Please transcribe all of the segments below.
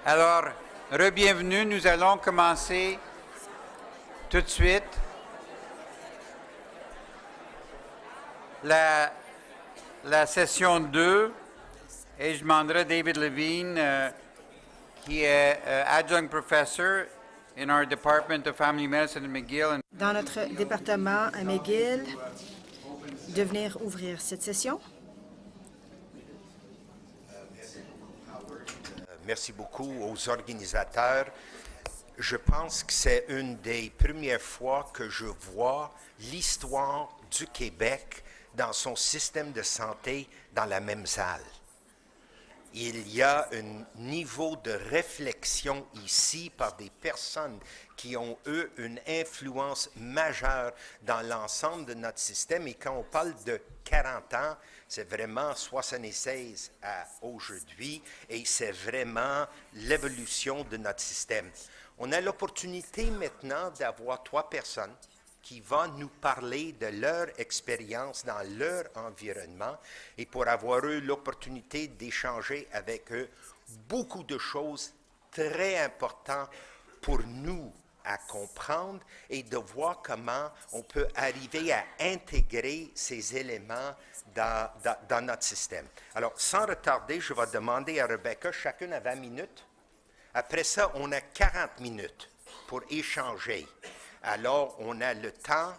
Alors, re-bienvenue. Nous allons commencer tout de suite la session 2 et je demanderai David Levine, qui est adjunct professor in our Department of Family Medicine at McGill. Dans notre département à McGill, de venir ouvrir cette session. Merci beaucoup aux organisateurs. Je pense que c'est une des premières fois que je vois l'histoire du Québec dans son système de santé dans la même salle. Il y a un niveau de réflexion ici par des personnes qui ont, eux, une influence majeure dans l'ensemble de notre système. Et quand on parle de 40 ans, c'est vraiment 76 à aujourd'hui et c'est vraiment l'évolution de notre système. On a l'opportunité maintenant d'avoir 3 personnes qui vont nous parler de leur expérience dans leur environnement et pour avoir eu l'opportunité d'échanger avec eux beaucoup de choses très importantes pour nous à comprendre et de voir comment on peut arriver à intégrer ces éléments dans notre système. Alors, sans retarder, je vais demander à Rebecca, chacune à 20 minutes. Après ça, on a 40 minutes pour échanger. Alors, on a le temps,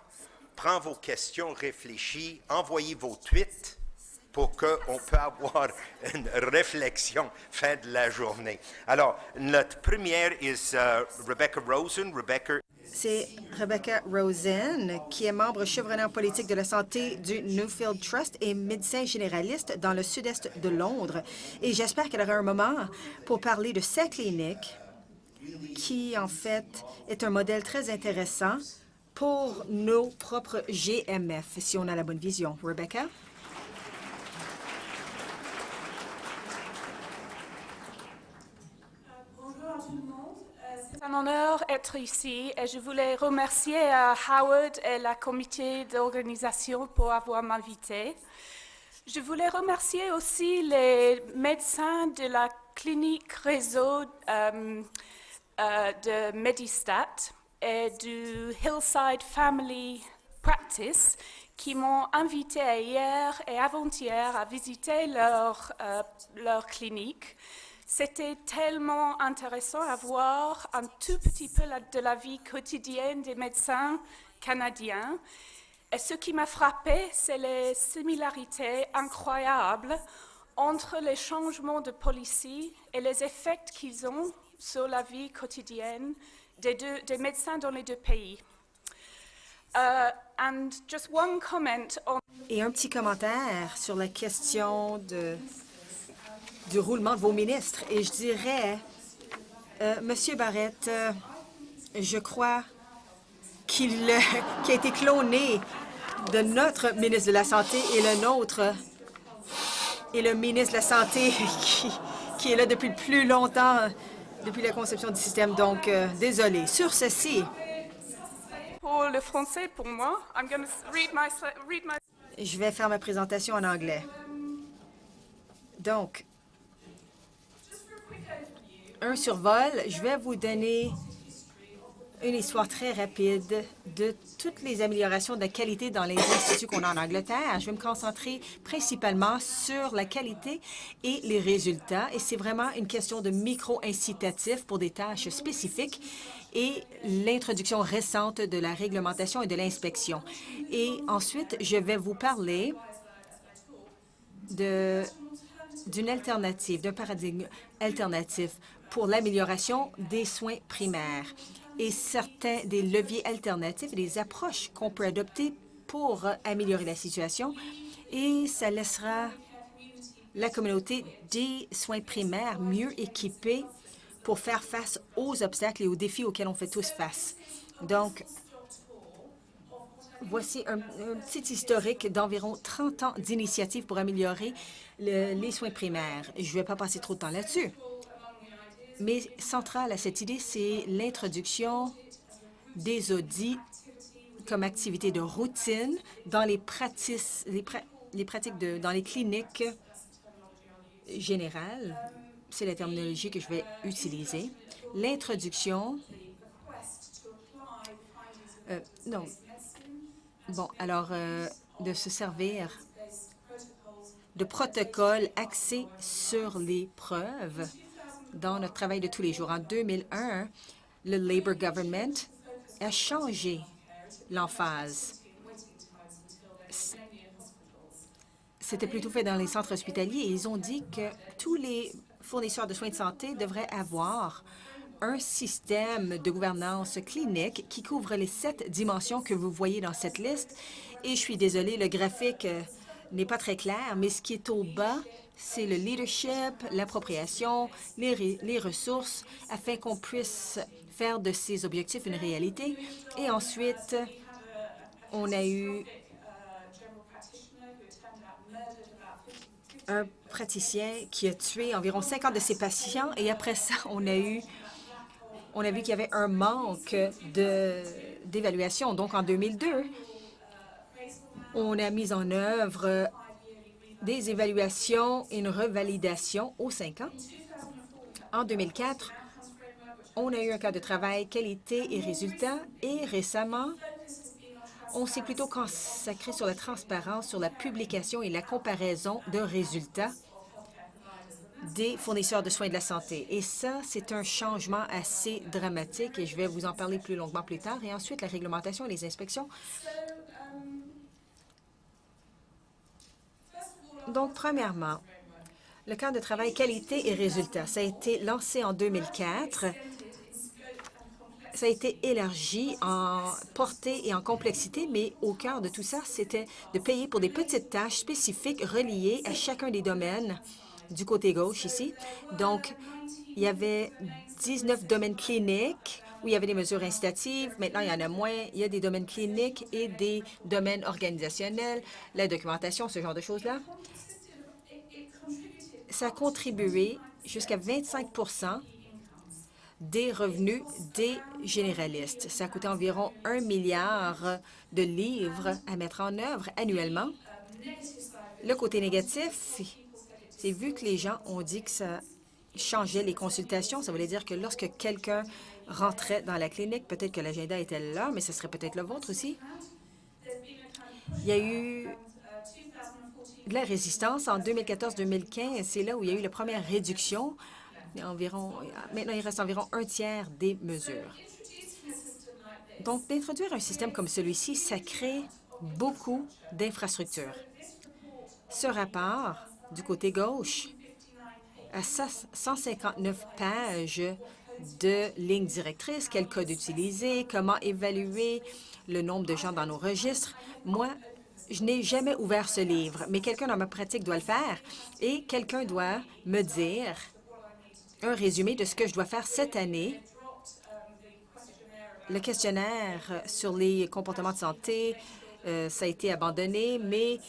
prends vos questions, réfléchis, envoyez vos tweets pour qu'on puisse avoir une réflexion fin de la journée. Alors, notre première est Rebecca Rosen. C'est Rebecca Rosen, qui est membre chevronnant politique de la santé du Nuffield Trust et médecin généraliste dans le sud-est de Londres. Et j'espère qu'elle aura un moment pour parler de sa clinique, qui, en fait, est un modèle très intéressant pour nos propres GMF, si on a la bonne vision. Rebecca? Bonjour à tout le monde. C'est un honneur d'être ici et je voulais remercier Howard et la comité d'organisation pour avoir m'invité. Je voulais remercier aussi les médecins de la clinique réseau de Medistat et du Hillside Family Practice qui m'ont invité hier et avant-hier à visiter leur clinique. C'était tellement intéressant à voir un tout petit peu de la vie quotidienne des médecins canadiens. Et ce qui m'a frappé, c'est les similarités incroyables entre les changements de policy et les effets qu'ils ont sur la vie quotidienne des médecins dans les deux pays. And just one comment on... Et un petit commentaire sur la question du roulement de vos ministres. Et je dirais, Monsieur Barrett, je crois qu'il a été cloné de notre ministre de la Santé et le nôtre et le ministre de la Santé qui est là depuis le plus longtemps, depuis la conception du système. Donc, désolé. Sur ceci... Pour le français, pour moi, I'm going to read my... Je vais faire ma présentation en anglais. Donc, un survol, je vais vous donner une histoire très rapide de toutes les améliorations de la qualité dans les instituts qu'on a en Angleterre. Je vais me concentrer principalement sur la qualité et les résultats. Et c'est vraiment une question de micro-incitatifs pour des tâches spécifiques et l'introduction récente de la réglementation et de l'inspection. Et ensuite, je vais vous parler d'une alternative, d'un paradigme alternatif pour l'amélioration des soins primaires et certains des leviers alternatifs et des approches qu'on peut adopter pour améliorer la situation. Et ça laissera la communauté des soins primaires mieux équipée pour faire face aux obstacles et aux défis auxquels on fait tous face. Donc, voici un petit historique d'environ 30 ans d'initiatives pour améliorer les soins primaires. Je ne vais pas passer trop de temps là-dessus. Mais central à cette idée, c'est l'introduction des audits comme activité de routine dans les pratiques dans les cliniques générales. c'est la terminologie que je vais utiliser. L'introduction. Non. Bon, alors, de se servir de protocoles axés sur les preuves dans notre travail de tous les jours. En 2001, le Labour Government a changé l'emphase. C'était plutôt fait dans les centres hospitaliers et ils ont dit que tous les fournisseurs de soins de santé devraient avoir un système de gouvernance clinique qui couvre les 7 dimensions que vous voyez dans cette liste. Et je suis désolée, le graphique n'est pas très clair, mais ce qui est au bas, c'est le leadership, l'appropriation, les ressources, afin qu'on puisse faire de ces objectifs une réalité. Et ensuite, on a eu un praticien qui a tué environ 50 de ses patients. Et après ça, on a vu qu'il y avait un manque d'évaluation. Donc, en 2002, on a mis en œuvre des évaluations et une revalidation aux 5 ans. En 2004, on a eu un cadre de travail qualité et résultats. Et récemment, on s'est plutôt consacré sur la transparence, sur la publication et la comparaison de résultats des fournisseurs de soins de la santé. Et ça, c'est un changement assez dramatique et je vais vous en parler plus longuement plus tard. Et ensuite, la réglementation et les inspections. Donc, premièrement, le cadre de travail qualité et résultats, ça a été lancé en 2004. Ça a été élargi en portée et en complexité, mais au cœur de tout ça, c'était de payer pour des petites tâches spécifiques reliées à chacun des domaines du côté gauche ici. Donc, il y avait 19 domaines cliniques où il y avait des mesures incitatives. Maintenant, il y en a moins. Il y a des domaines cliniques et des domaines organisationnels, la documentation, ce genre de choses-là. Ça a contribué jusqu'à 25 des revenus des généralistes. Ça a coûté environ 1 milliard de livres à mettre en œuvre annuellement. Le côté négatif, c'est vu que les gens ont dit que ça changeait les consultations. Ça voulait dire que lorsque quelqu'un rentrait dans la clinique, peut-être que l'agenda était là, mais ce serait peut-être le vôtre aussi. Il y a eu de la résistance en 2014-2015. C'est là où il y a eu la première réduction. Maintenant, il reste environ un tiers des mesures. Donc, d'introduire un système comme celui-ci, ça crée beaucoup d'infrastructures. Ce rapport, du côté gauche, a 159 pages de lignes directrices, quel code utiliser, comment évaluer le nombre de gens dans nos registres. Moi, je n'ai jamais ouvert ce livre, mais quelqu'un dans ma pratique doit le faire et quelqu'un doit me dire un résumé de ce que je dois faire cette année. Le questionnaire sur les comportements de santé, ça a été abandonné, mais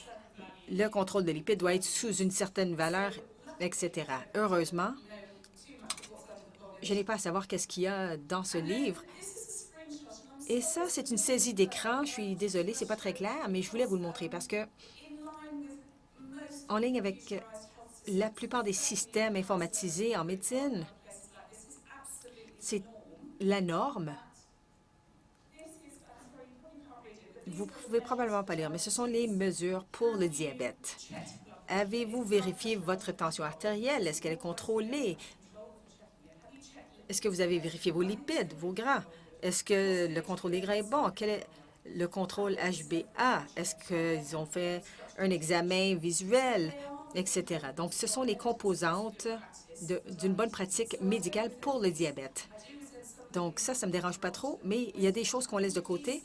le contrôle de lipides doit être sous une certaine valeur, etc. Heureusement, je n'ai pas à savoir qu'est-ce qu'il y a dans ce livre. Et ça, c'est une saisie d'écran. Je suis désolée, c'est pas très clair, mais je voulais vous le montrer parce que, en ligne avec la plupart des systèmes informatisés en médecine, c'est la norme. Vous pouvez probablement pas lire, mais ce sont les mesures pour le diabète. Avez-vous vérifié votre tension artérielle? Est-ce qu'elle est contrôlée? Est-ce que vous avez vérifié vos lipides, vos gras? Est-ce que le contrôle des gras est bon? Quel est le contrôle HbA? Est-ce qu'ils ont fait un examen visuel, etc.? Donc, ce sont les composantes d'une bonne pratique médicale pour le diabète. Donc, ça me dérange pas trop, mais il y a des choses qu'on laisse de côté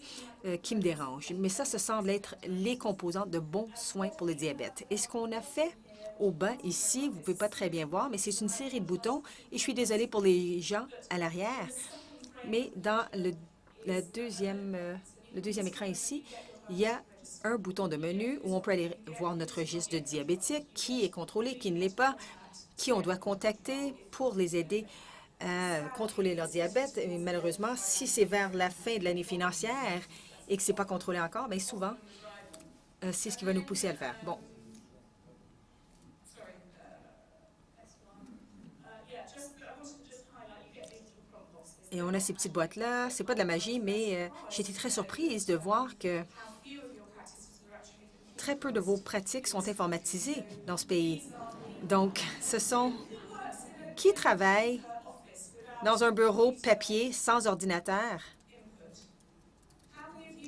qui me dérangent. Mais ça semble être les composantes de bons soins pour le diabète. Et ce qu'on a fait au bas, ici, vous ne pouvez pas très bien voir, mais c'est une série de boutons. Et je suis désolée pour les gens à l'arrière, mais dans le deuxième écran ici, il y a un bouton de menu où on peut aller voir notre registre de diabétiques, qui est contrôlé, qui ne l'est pas, qui on doit contacter pour les aider à contrôler leur diabète. Et malheureusement, si c'est vers la fin de l'année financière et que ce n'est pas contrôlé encore, bien souvent, c'est ce qui va nous pousser à le faire. Bon. Et on a ces petites boîtes-là. C'est pas de la magie, mais j'ai été très surprise de voir que très peu de vos pratiques sont informatisées dans ce pays. Donc, ce sont qui travaille dans un bureau papier sans ordinateur?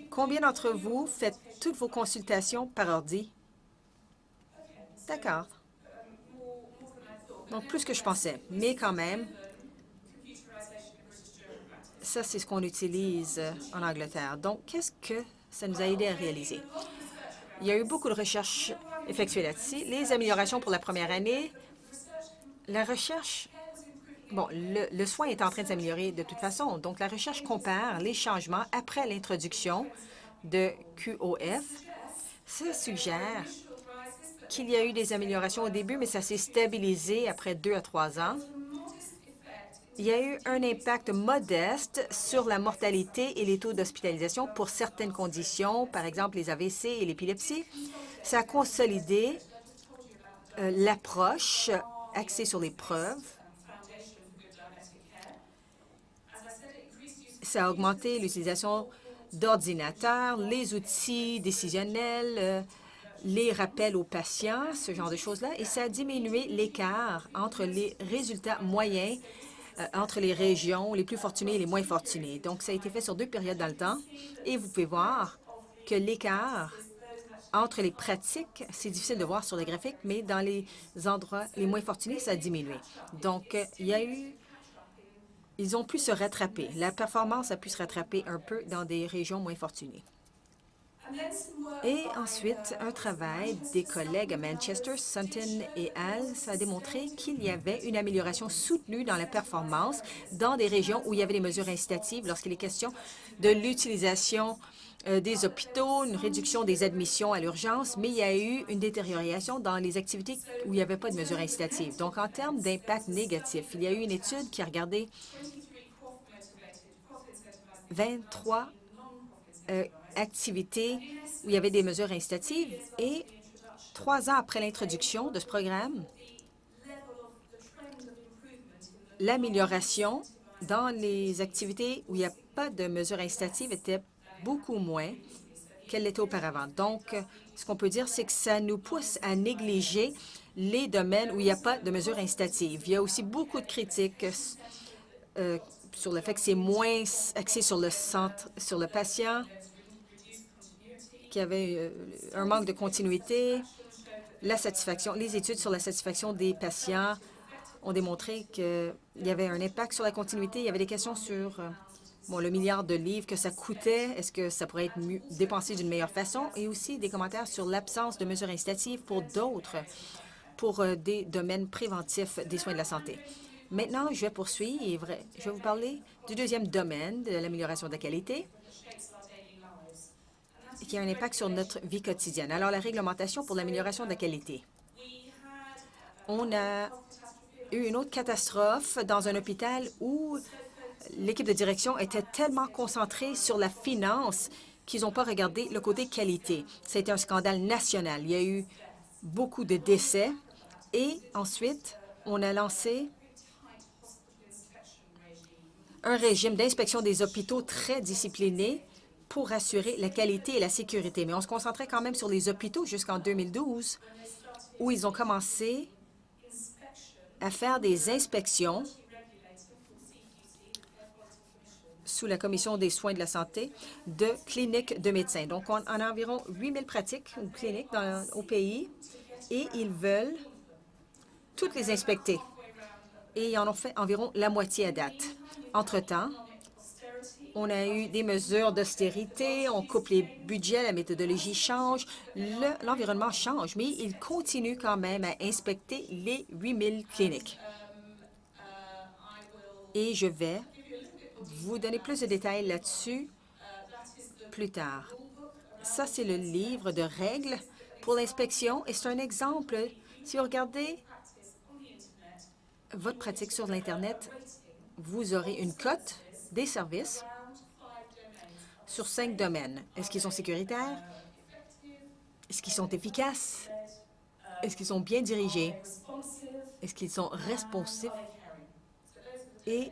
Combien d'entre vous faites toutes vos consultations par ordi? D'accord. Donc, plus que je pensais, mais quand même, ça, c'est ce qu'on utilise en Angleterre. Donc, qu'est-ce que ça nous a aidé à réaliser? Il y a eu beaucoup de recherches effectuées là-dessus. Les améliorations pour la première année, la recherche, bon, le soin est en train de s'améliorer de toute façon. Donc, la recherche compare les changements après l'introduction de QOF. Ça suggère qu'il y a eu des améliorations au début, mais ça s'est stabilisé après 2 à 3 ans. Il y a eu un impact modeste sur la mortalité et les taux d'hospitalisation pour certaines conditions, par exemple les AVC et l'épilepsie. Ça a consolidé l'approche axée sur les preuves. Ça a augmenté l'utilisation d'ordinateurs, les outils décisionnels, les rappels aux patients, ce genre de choses-là, et ça a diminué l'écart entre les résultats moyens entre les régions les plus fortunées et les moins fortunées. Donc, ça a été fait sur 2 périodes dans le temps, et vous pouvez voir que l'écart entre les pratiques, c'est difficile de voir sur le graphique, mais dans les endroits les moins fortunés, ça a diminué. Donc, ils ont pu se rattraper. La performance a pu se rattraper un peu dans des régions moins fortunées. Et ensuite, un travail des collègues à Manchester, Sutton et Hall, ça a démontré qu'il y avait une amélioration soutenue dans la performance dans des régions où il y avait des mesures incitatives lorsqu'il est question de l'utilisation des hôpitaux, une réduction des admissions à l'urgence, mais il y a eu une détérioration dans les activités où il n'y avait pas de mesures incitatives. Donc, en termes d'impact négatif, il y a eu une étude qui a regardé 23 activités où il y avait des mesures incitatives, et 3 ans après l'introduction de ce programme, l'amélioration dans les activités où il n'y a pas de mesures incitatives était beaucoup moins qu'elle l'était auparavant. Donc, ce qu'on peut dire, c'est que ça nous pousse à négliger les domaines où il n'y a pas de mesures incitatives. Il y a aussi beaucoup de critiques sur le fait que c'est moins axé sur le patient, qu'il y avait un manque de continuité, la satisfaction. Les études sur la satisfaction des patients ont démontré qu'il y avait un impact sur la continuité. Il y avait des questions sur le milliard de livres que ça coûtait. Est-ce que ça pourrait être dépensé d'une meilleure façon? Et aussi des commentaires sur l'absence de mesures incitatives pour des domaines préventifs des soins de la santé. Maintenant, je vais poursuivre. Je vais vous parler du deuxième domaine de l'amélioration de la qualité, qui a un impact sur notre vie quotidienne. Alors, la réglementation pour l'amélioration de la qualité. On a eu une autre catastrophe dans un hôpital où l'équipe de direction était tellement concentrée sur la finance qu'ils n'ont pas regardé le côté qualité. C'était un scandale national. Il y a eu beaucoup de décès. Et ensuite, on a lancé un régime d'inspection des hôpitaux très discipliné pour assurer la qualité et la sécurité. Mais on se concentrait quand même sur les hôpitaux jusqu'en 2012, où ils ont commencé à faire des inspections sous la Commission des soins de la santé de cliniques de médecins. Donc, on a environ 8 000 pratiques ou cliniques au pays, et ils veulent toutes les inspecter. Et ils en ont fait environ la moitié à date. Entre-temps, on a eu des mesures d'austérité, on coupe les budgets, la méthodologie change, l'environnement change, mais il continue quand même à inspecter les 8 000 cliniques. Et je vais vous donner plus de détails là-dessus plus tard. Ça, c'est le livre de règles pour l'inspection, et c'est un exemple. Si vous regardez votre pratique sur l'Internet, vous aurez une cote des services sur 5 domaines. Est-ce qu'ils sont sécuritaires? Est-ce qu'ils sont efficaces? Est-ce qu'ils sont bien dirigés? Est-ce qu'ils sont responsifs? Et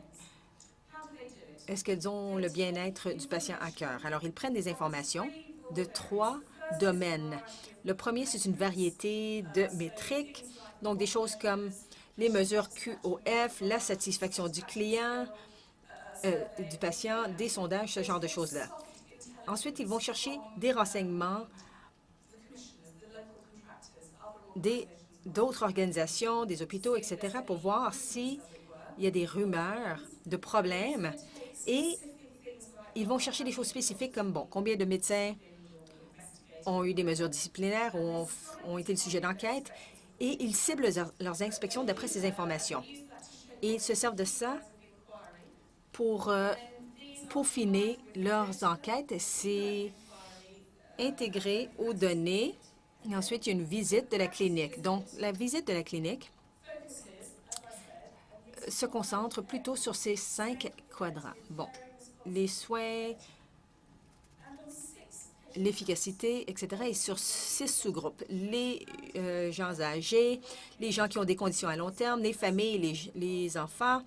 est-ce qu'elles ont le bien-être du patient à cœur? Alors, ils prennent des informations de 3 domaines. Le premier, c'est une variété de métriques, donc des choses comme les mesures QOF, la satisfaction du client, du patient, des sondages, ce genre de choses-là. Ensuite, ils vont chercher des renseignements d'autres organisations, des hôpitaux, etc., pour voir s'il y a des rumeurs de problèmes. Et ils vont chercher des choses spécifiques comme, bon, combien de médecins ont eu des mesures disciplinaires ou ont été le sujet d'enquête, et ils ciblent leurs inspections d'après ces informations. Et ils se servent de ça pour peaufiner leurs enquêtes. C'est intégré aux données. Et ensuite, il y a une visite de la clinique. Donc, la visite de la clinique se concentre plutôt sur ces 5 quadrants. Bon, les soins, l'efficacité, etc., et sur 6 sous-groupes. Les gens âgés, les gens qui ont des conditions à long terme, les familles, les enfants,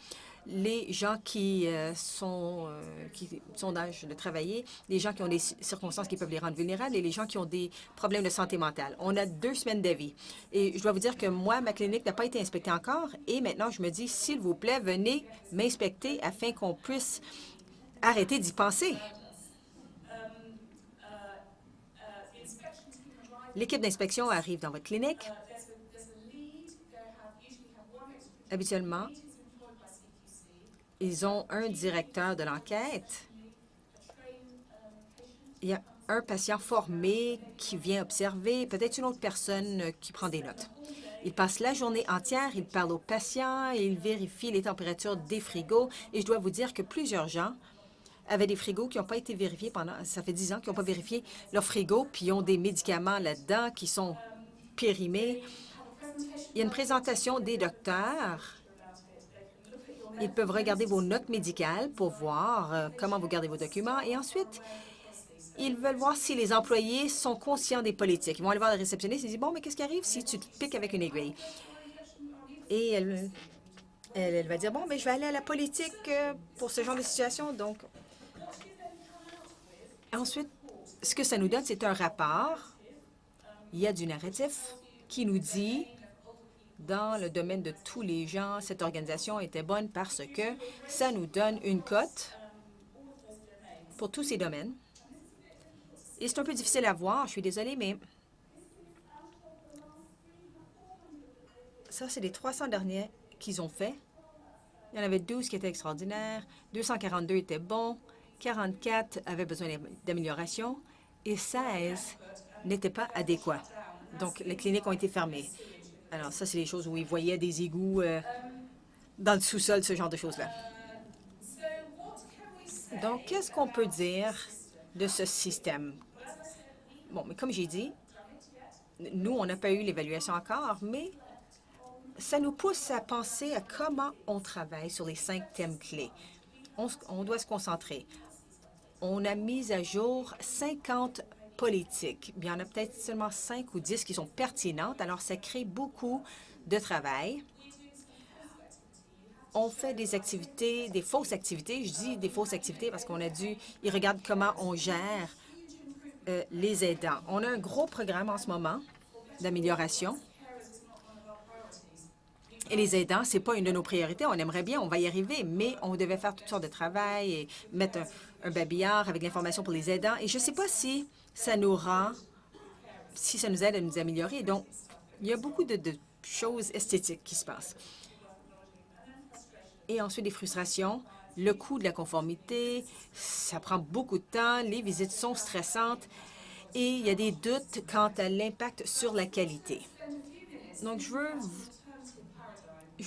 les gens qui sont d'âge de travailler, les gens qui ont des circonstances qui peuvent les rendre vulnérables et les gens qui ont des problèmes de santé mentale. On a 2 semaines d'avis. Et je dois vous dire que moi, ma clinique n'a pas été inspectée encore et maintenant, je me dis, s'il vous plaît, venez m'inspecter afin qu'on puisse arrêter d'y penser. L'équipe d'inspection arrive dans votre clinique. Habituellement, ils ont un directeur de l'enquête. Il y a un patient formé qui vient observer, peut-être une autre personne qui prend des notes. Ils passent la journée entière, ils parlent aux patients, ils vérifient les températures des frigos. Et je dois vous dire que plusieurs gens avaient des frigos qui n'ont pas été vérifiés ça fait 10 ans qu'ils n'ont pas vérifié leur frigo, puis ils ont des médicaments là-dedans qui sont périmés. Il y a une présentation des docteurs. Ils peuvent regarder vos notes médicales pour voir comment vous gardez vos documents. Et ensuite, ils veulent voir si les employés sont conscients des politiques. Ils vont aller voir le réceptionniste et disent, bon, mais qu'est-ce qui arrive si tu te piques avec une aiguille? Et elle va dire, bon, mais je vais aller à la politique pour ce genre de situation. Donc, ensuite, ce que ça nous donne, c'est un rapport. Il y a du narratif qui nous dit, dans le domaine de tous les gens, cette organisation était bonne parce que ça nous donne une cote pour tous ces domaines. Et c'est un peu difficile à voir, je suis désolée, mais ça, c'est les 300 derniers qu'ils ont fait. Il y en avait 12 qui étaient extraordinaires, 242 étaient bons, 44 avaient besoin d'amélioration et 16 n'étaient pas adéquats. Donc, les cliniques ont été fermées. Alors, ça, c'est les choses où ils voyaient des égouts dans le sous-sol, ce genre de choses-là. Donc, qu'est-ce qu'on peut dire de ce système? Bon, mais comme j'ai dit, nous, on n'a pas eu l'évaluation encore, mais ça nous pousse à penser à comment on travaille sur les 5 thèmes clés. On doit se concentrer. On a mis à jour 50 politiques. Il y en a peut-être seulement 5 ou 10 qui sont pertinentes, alors ça crée beaucoup de travail. On fait des activités, des fausses activités. Je dis des fausses activités parce qu'on a dû... Ils regardent comment on gère les aidants. On a un gros programme en ce moment d'amélioration. Et les aidants, ce n'est pas une de nos priorités. On aimerait bien, on va y arriver, mais on devait faire toutes sortes de travail et mettre un babillard avec l'information pour les aidants. Et je ne sais pas si ça nous aide à nous améliorer. Donc, il y a beaucoup de choses esthétiques qui se passent. Et ensuite, des frustrations, le coût de la conformité, ça prend beaucoup de temps, les visites sont stressantes et il y a des doutes quant à l'impact sur la qualité. Donc, je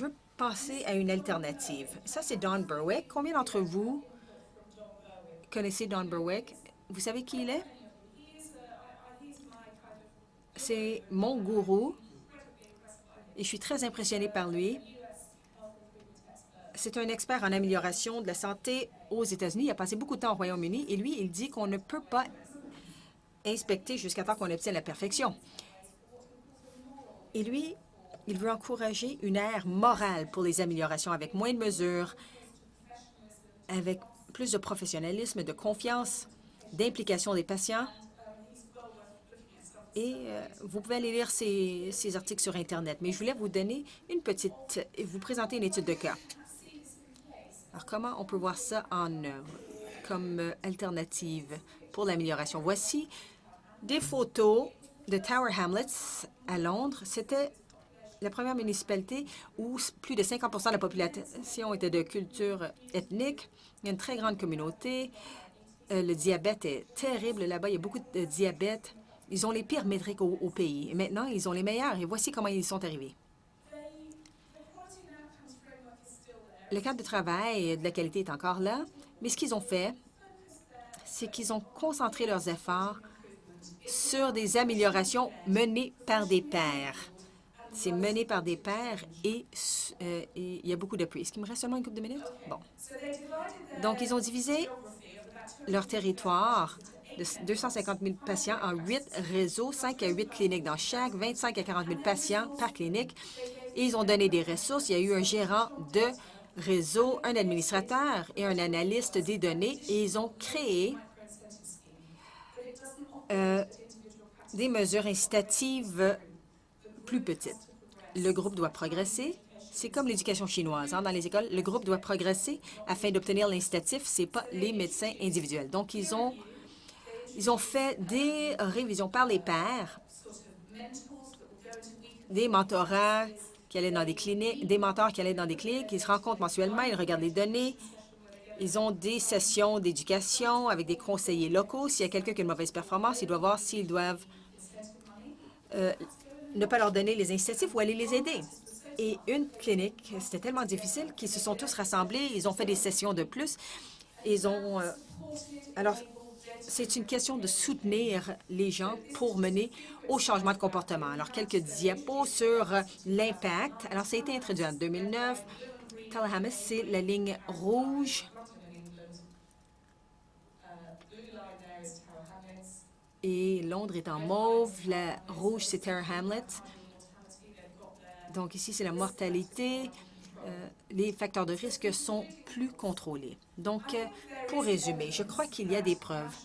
veux penser à une alternative. Ça, c'est Don Berwick. Combien d'entre vous connaissez Don Berwick? Vous savez qui il est? C'est mon gourou et je suis très impressionnée par lui. C'est un expert en amélioration de la santé aux États-Unis. Il a passé beaucoup de temps au Royaume-Uni et lui, il dit qu'on ne peut pas inspecter jusqu'à temps qu'on obtienne la perfection. Et lui, il veut encourager une ère morale pour les améliorations avec moins de mesures, avec plus de professionnalisme, de confiance, d'implication des patients. Et vous pouvez aller lire ces articles sur Internet. Mais je voulais vous donner vous présenter une étude de cas. Alors, comment on peut voir ça en œuvre comme alternative pour l'amélioration? Voici des photos de Tower Hamlets à Londres. C'était la première municipalité où plus de 50 de la population était de culture ethnique. Il y a une très grande communauté. Le diabète est terrible là-bas. Il y a beaucoup de diabète. Ils ont les pires métriques au pays. Et maintenant, ils ont les meilleurs. Et voici comment ils y sont arrivés. Le cadre de travail et de la qualité est encore là. Mais ce qu'ils ont fait, c'est qu'ils ont concentré leurs efforts sur des améliorations menées par des pairs. C'est mené par des pairs et il y a beaucoup d'appui. Est-ce qu'il me reste seulement une couple de minutes? Bon. Donc, ils ont divisé leur territoire de 250 000 patients en 8 réseaux, 5 à 8 cliniques dans chaque, 25 à 40 000 patients par clinique. Et ils ont donné des ressources. Il y a eu un gérant de réseau, un administrateur et un analyste des données. Et ils ont créé des mesures incitatives plus petites. Le groupe doit progresser. C'est comme l'éducation chinoise. Dans les écoles, le groupe doit progresser afin d'obtenir l'incitatif. Ce n'est pas les médecins individuels. Donc, ils ont fait des révisions par les pairs, des mentorats qui allaient dans des cliniques, des mentors qui allaient dans des cliniques. Ils se rencontrent mensuellement, ils regardent les données. Ils ont des sessions d'éducation avec des conseillers locaux. S'il y a quelqu'un qui a une mauvaise performance, ils doivent voir s'ils doivent ne pas leur donner les incitatifs ou aller les aider. Et une clinique, c'était tellement difficile qu'ils se sont tous rassemblés. Ils ont fait des sessions de plus. Alors, c'est une question de soutenir les gens pour mener au changement de comportement. Alors, quelques diapos sur l'impact. Alors, ça a été introduit en 2009. Tallahassee, c'est la ligne rouge. Et Londres est en mauve. La rouge, c'est Tower Hamlets. Donc, ici, c'est la mortalité. Les facteurs de risque sont plus contrôlés. Donc, pour résumer, je crois qu'il y a des preuves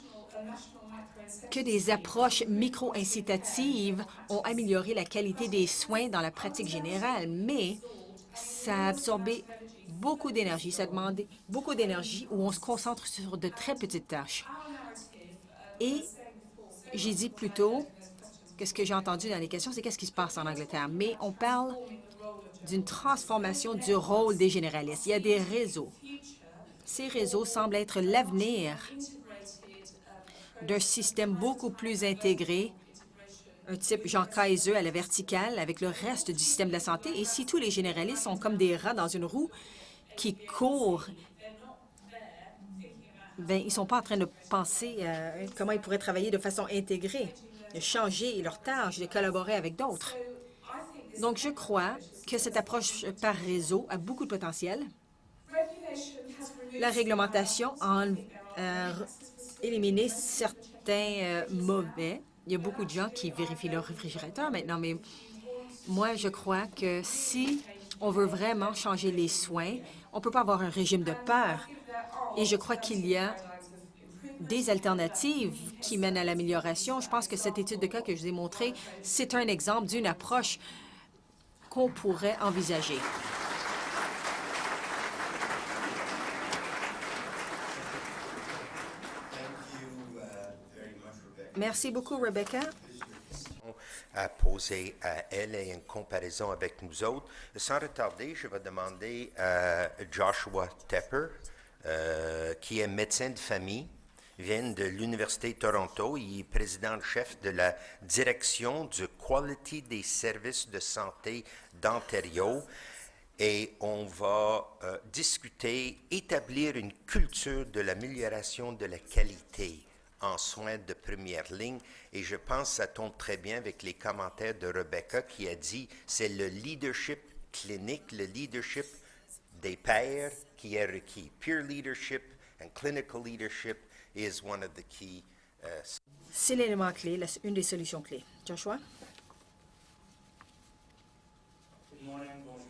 que des approches micro-incitatives ont amélioré la qualité des soins dans la pratique générale, mais ça a absorbé beaucoup d'énergie. Ça a demandé beaucoup d'énergie où on se concentre sur de très petites tâches. Et j'ai dit plus tôt que ce que j'ai entendu dans les questions, c'est qu'est-ce qui se passe en Angleterre. Mais on parle d'une transformation du rôle des généralistes. Il y a des réseaux. Ces réseaux semblent être l'avenir d'un système beaucoup plus intégré, un type Jean Kaiser à la verticale avec le reste du système de la santé. Et si tous les généralistes sont comme des rats dans une roue qui courent, bien, ils ne sont pas en train de penser à comment ils pourraient travailler de façon intégrée, de changer leurs tâches, de collaborer avec d'autres. Donc, je crois que cette approche par réseau a beaucoup de potentiel. La réglementation a éliminé certains mauvais. Il y a beaucoup de gens qui vérifient leur réfrigérateur maintenant, mais moi, je crois que si on veut vraiment changer les soins, on ne peut pas avoir un régime de peur. Et je crois qu'il y a des alternatives qui mènent à l'amélioration. Je pense que cette étude de cas que je vous ai montrée, c'est un exemple d'une approche qu'on pourrait envisager. Merci beaucoup, Rebecca. À poser à elle et en comparaison avec nous autres. Sans retarder, je vais demander à Joshua Tepper, qui est médecin de famille, vient de l'Université de Toronto. Il est président-chef de la direction du Quality des services de santé d'Ontario. Et on va discuter, établir une culture de l'amélioration de la qualité en soins de première ligne. Et je pense que ça tombe très bien avec les commentaires de Rebecca qui a dit c'est le leadership clinique, le leadership des pairs qui est requis. Peer leadership and clinical leadership is one of the key. C'est l'élément clé, une des solutions clés. Joshua? Good morning, bonjour.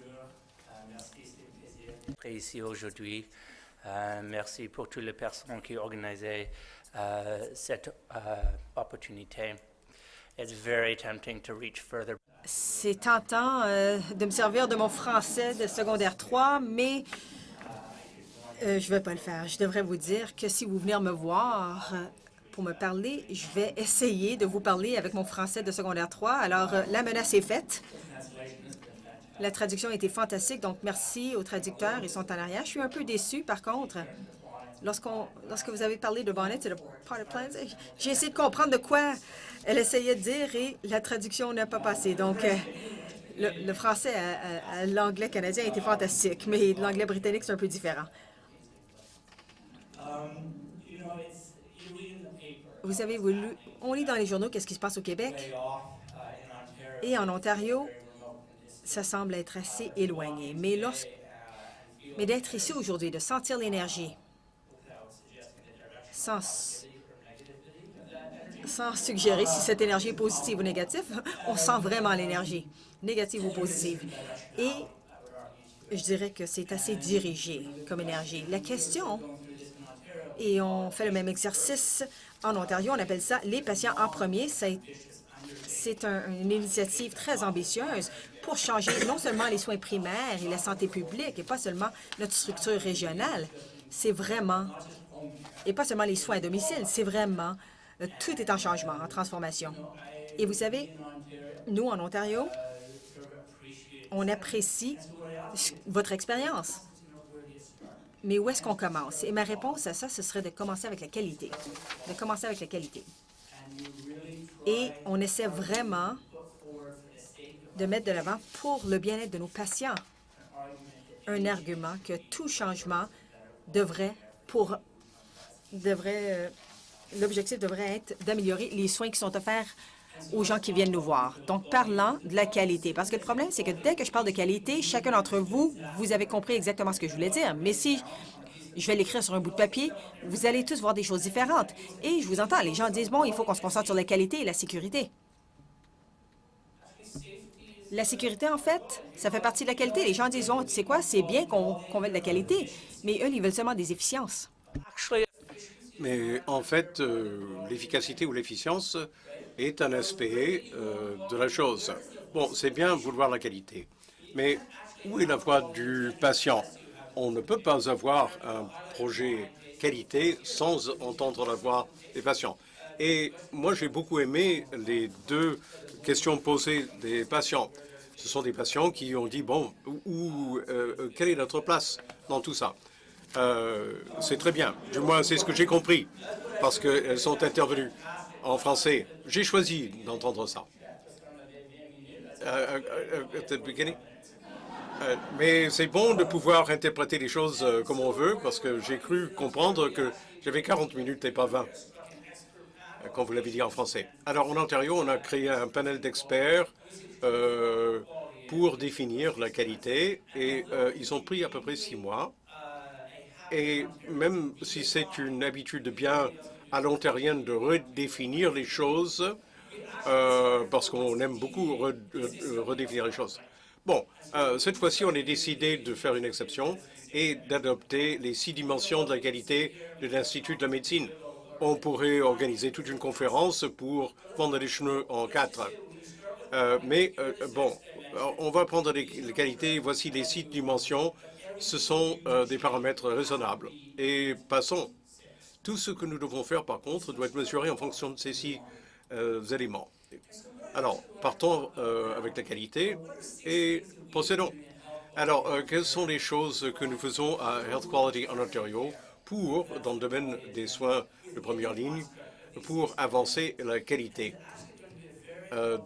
Merci, c'est un plaisir d'être ici aujourd'hui. Merci pour toutes les personnes qui ont organisé cette opportunité. It's very tempting to reach further. C'est tentant de me servir de mon français de secondaire 3, mais je ne vais pas le faire. Je devrais vous dire que si vous venez me voir pour me parler, je vais essayer de vous parler avec mon français de secondaire 3. Alors, la menace est faite. La traduction a été fantastique, donc merci aux traducteurs. Ils sont en arrière. Je suis un peu déçue, par contre. Lorsque vous avez parlé de Bonnet et de Party Plans, j'ai essayé de comprendre de quoi elle essayait de dire et la traduction n'a pas passé. Donc, le français à l'anglais canadien était fantastique, mais l'anglais britannique, c'est un peu différent. Vous savez, on lit dans les journaux qu'est-ce qui se passe au Québec et en Ontario, ça semble être assez éloigné. Mais d'être ici aujourd'hui, de sentir l'énergie, sans suggérer si cette énergie est positive ou négative, on sent vraiment l'énergie, négative ou positive. Et je dirais que c'est assez dirigé comme énergie. La question, et on fait le même exercice en Ontario, on appelle ça « Les patients en premier ». C'est une initiative très ambitieuse pour changer non seulement les soins primaires et la santé publique, et pas seulement notre structure régionale, c'est vraiment, et pas seulement les soins à domicile, c'est vraiment, tout est en changement, en transformation. Et vous savez, nous, en Ontario, on apprécie votre expérience. Mais où est-ce qu'on commence? Et ma réponse à ça, ce serait de commencer avec la qualité. De commencer avec la qualité. Et on essaie vraiment de mettre de l'avant pour le bien-être de nos patients un argument que tout changement l'objectif devrait être d'améliorer les soins qui sont offerts aux gens qui viennent nous voir. Donc, parlant de la qualité. Parce que le problème, c'est que dès que je parle de qualité, chacun d'entre vous, vous avez compris exactement ce que je voulais dire. Mais si je vais l'écrire sur un bout de papier, vous allez tous voir des choses différentes. Et je vous entends, les gens disent, bon, il faut qu'on se concentre sur la qualité et la sécurité. La sécurité, en fait, ça fait partie de la qualité. Les gens disent, oh, tu sais quoi, c'est bien qu'on veuille de la qualité, mais eux, ils veulent seulement des efficiences. Mais en fait, l'efficacité ou l'efficience est un aspect de la chose. Bon, c'est bien vouloir la qualité, mais où est la voix du patient? On ne peut pas avoir un projet qualité sans entendre la voix des patients. Et moi, j'ai beaucoup aimé les deux questions posées des patients. Ce sont des patients qui ont dit, bon, quelle est notre place dans tout ça? C'est très bien. Du moins, c'est ce que j'ai compris, parce qu'elles sont intervenues en français. J'ai choisi d'entendre ça. Mais c'est bon de pouvoir interpréter les choses comme on veut, parce que j'ai cru comprendre que j'avais 40 minutes et pas 20, quand vous l'avez dit en français. Alors, en Ontario, on a créé un panel d'experts pour définir la qualité, et ils ont pris à peu près 6 mois. Et même si c'est une habitude bien à l'ontarienne de redéfinir les choses, parce qu'on aime beaucoup redéfinir les choses. Bon, cette fois-ci, on a décidé de faire une exception et d'adopter les 6 dimensions de la qualité de l'Institut de la médecine. On pourrait organiser toute une conférence pour prendre les cheveux en 4. Bon, on va prendre les qualités. Voici les 6 dimensions. Ce sont des paramètres raisonnables. Et passons. Tout ce que nous devons faire, par contre, doit être mesuré en fonction de ces 6 éléments. Alors, partons avec la qualité et procédons. Alors, quelles sont les choses que nous faisons à Health Quality en Ontario dans le domaine des soins de première ligne, pour avancer la qualité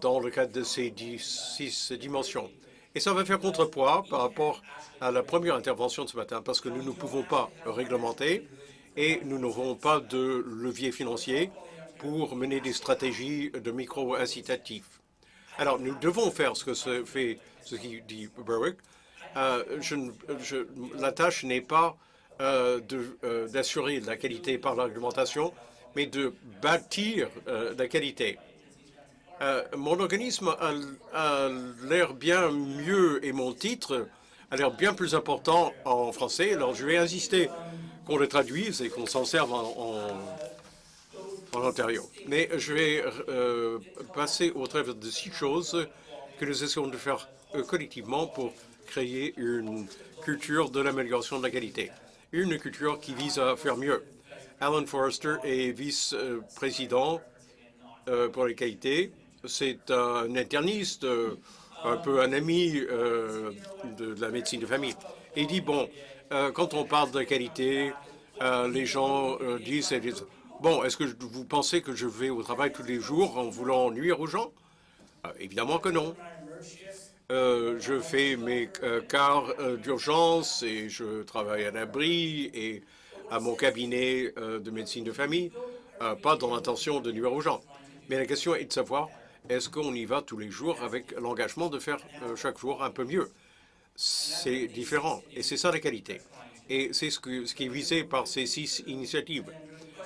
dans le cadre de ces 6 dimensions? Et ça va faire contrepoids par rapport à la première intervention de ce matin, parce que nous ne pouvons pas réglementer et nous n'avons pas de levier financier pour mener des stratégies de micro-incitatifs. Alors, nous devons faire ce qui dit Berwick. La tâche n'est pas d'assurer la qualité par l'argumentation, mais de bâtir la qualité. Mon organisme a l'air bien mieux et mon titre a l'air bien plus important en français. Alors, je vais insister qu'on le traduise et qu'on s'en serve en Ontario. Mais je vais passer au travers de 6 choses que nous essayons de faire collectivement pour créer une culture de l'amélioration de la qualité. Une culture qui vise à faire mieux. Alan Forrester est vice-président pour la qualité. C'est un interniste, un peu un ami de la médecine de famille. Et il dit, bon, quand on parle de qualité, les gens disent, bon, est-ce que vous pensez que je vais au travail tous les jours en voulant nuire aux gens? Évidemment que non. Je fais mes quarts d'urgence et je travaille à l'abri et à mon cabinet de médecine de famille, pas dans l'intention de nuire aux gens. Mais la question est de savoir, est-ce qu'on y va tous les jours avec l'engagement de faire chaque jour un peu mieux? C'est différent et c'est ça la qualité. Et c'est ce qui est visé par ces 6 initiatives.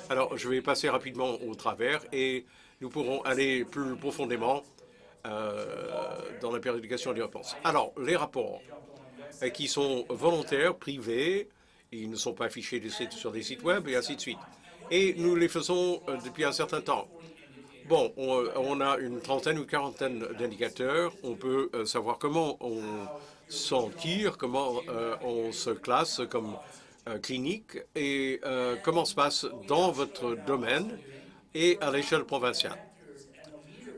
Alors, je vais passer rapidement au travers et nous pourrons aller plus profondément dans la périodication des réponses. Alors, les rapports qui sont volontaires, privés, ils ne sont pas affichés sur des sites web et ainsi de suite. Et nous les faisons depuis un certain temps. Bon, on a une trentaine ou quarantaine d'indicateurs. On peut savoir comment on s'en tire, comment on se classe comme clinique et comment se passe dans votre domaine et à l'échelle provinciale.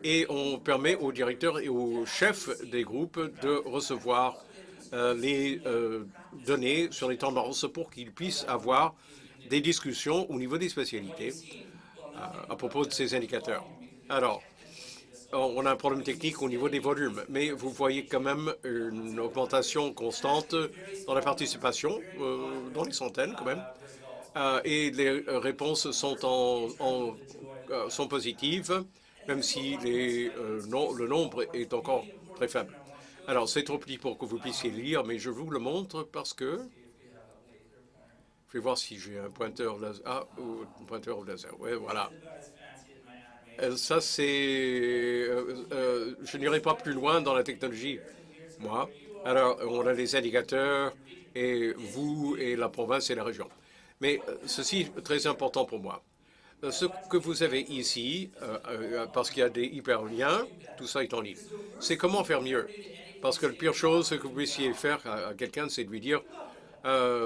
Et on permet aux directeurs et aux chefs des groupes de recevoir les données sur les tendances pour qu'ils puissent avoir des discussions au niveau des spécialités à propos de ces indicateurs. Alors, on a un problème technique au niveau des volumes, mais vous voyez quand même une augmentation constante dans la participation, dans les centaines quand même, et les réponses sont positives, même si le nombre est encore très faible. Alors, c'est trop petit pour que vous puissiez lire, mais je vous le montre parce que... Je vais voir si j'ai un pointeur laser. Ah, un pointeur au laser. Oui, voilà. Ça, c'est... je n'irai pas plus loin dans la technologie, moi. Alors, on a les indicateurs, et vous, et la province et la région. Mais ceci est très important pour moi. Ce que vous avez ici, parce qu'il y a des hyperliens, tout ça est en ligne, c'est comment faire mieux. Parce que la pire chose que vous puissiez faire à quelqu'un, c'est de lui dire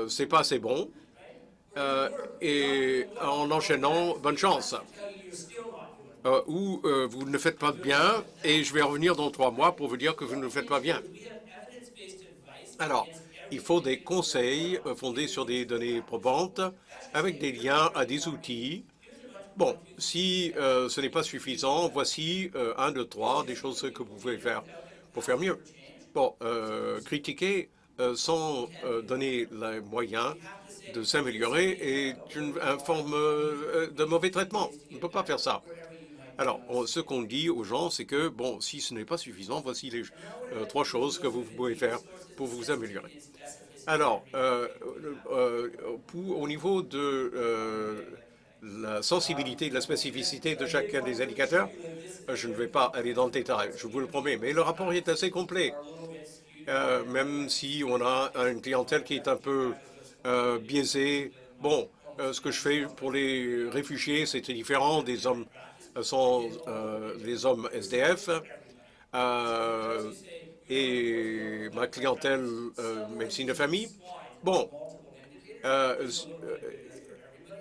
c'est pas assez bon, et en enchaînant, bonne chance. Ou vous ne faites pas bien, et je vais revenir dans 3 mois pour vous dire que vous ne le faites pas bien. Alors, il faut des conseils fondés sur des données probantes, avec des liens à des outils. Bon, si ce n'est pas suffisant, voici 1, 2, 3, des choses que vous pouvez faire pour faire mieux. Bon, critiquer sans donner les moyens de s'améliorer est une forme de mauvais traitement. On ne peut pas faire ça. Alors, ce qu'on dit aux gens, c'est que, bon, si ce n'est pas suffisant, voici les 3 choses que vous pouvez faire pour vous améliorer. Alors, au niveau de la sensibilité, de la spécificité de chacun des indicateurs, je ne vais pas aller dans le détail, je vous le promets, mais le rapport est assez complet. Même si on a une clientèle qui est un peu biaisée. Bon, ce que je fais pour les réfugiés, c'était différent des hommes sont les hommes SDF et ma clientèle médecine de famille. Bon,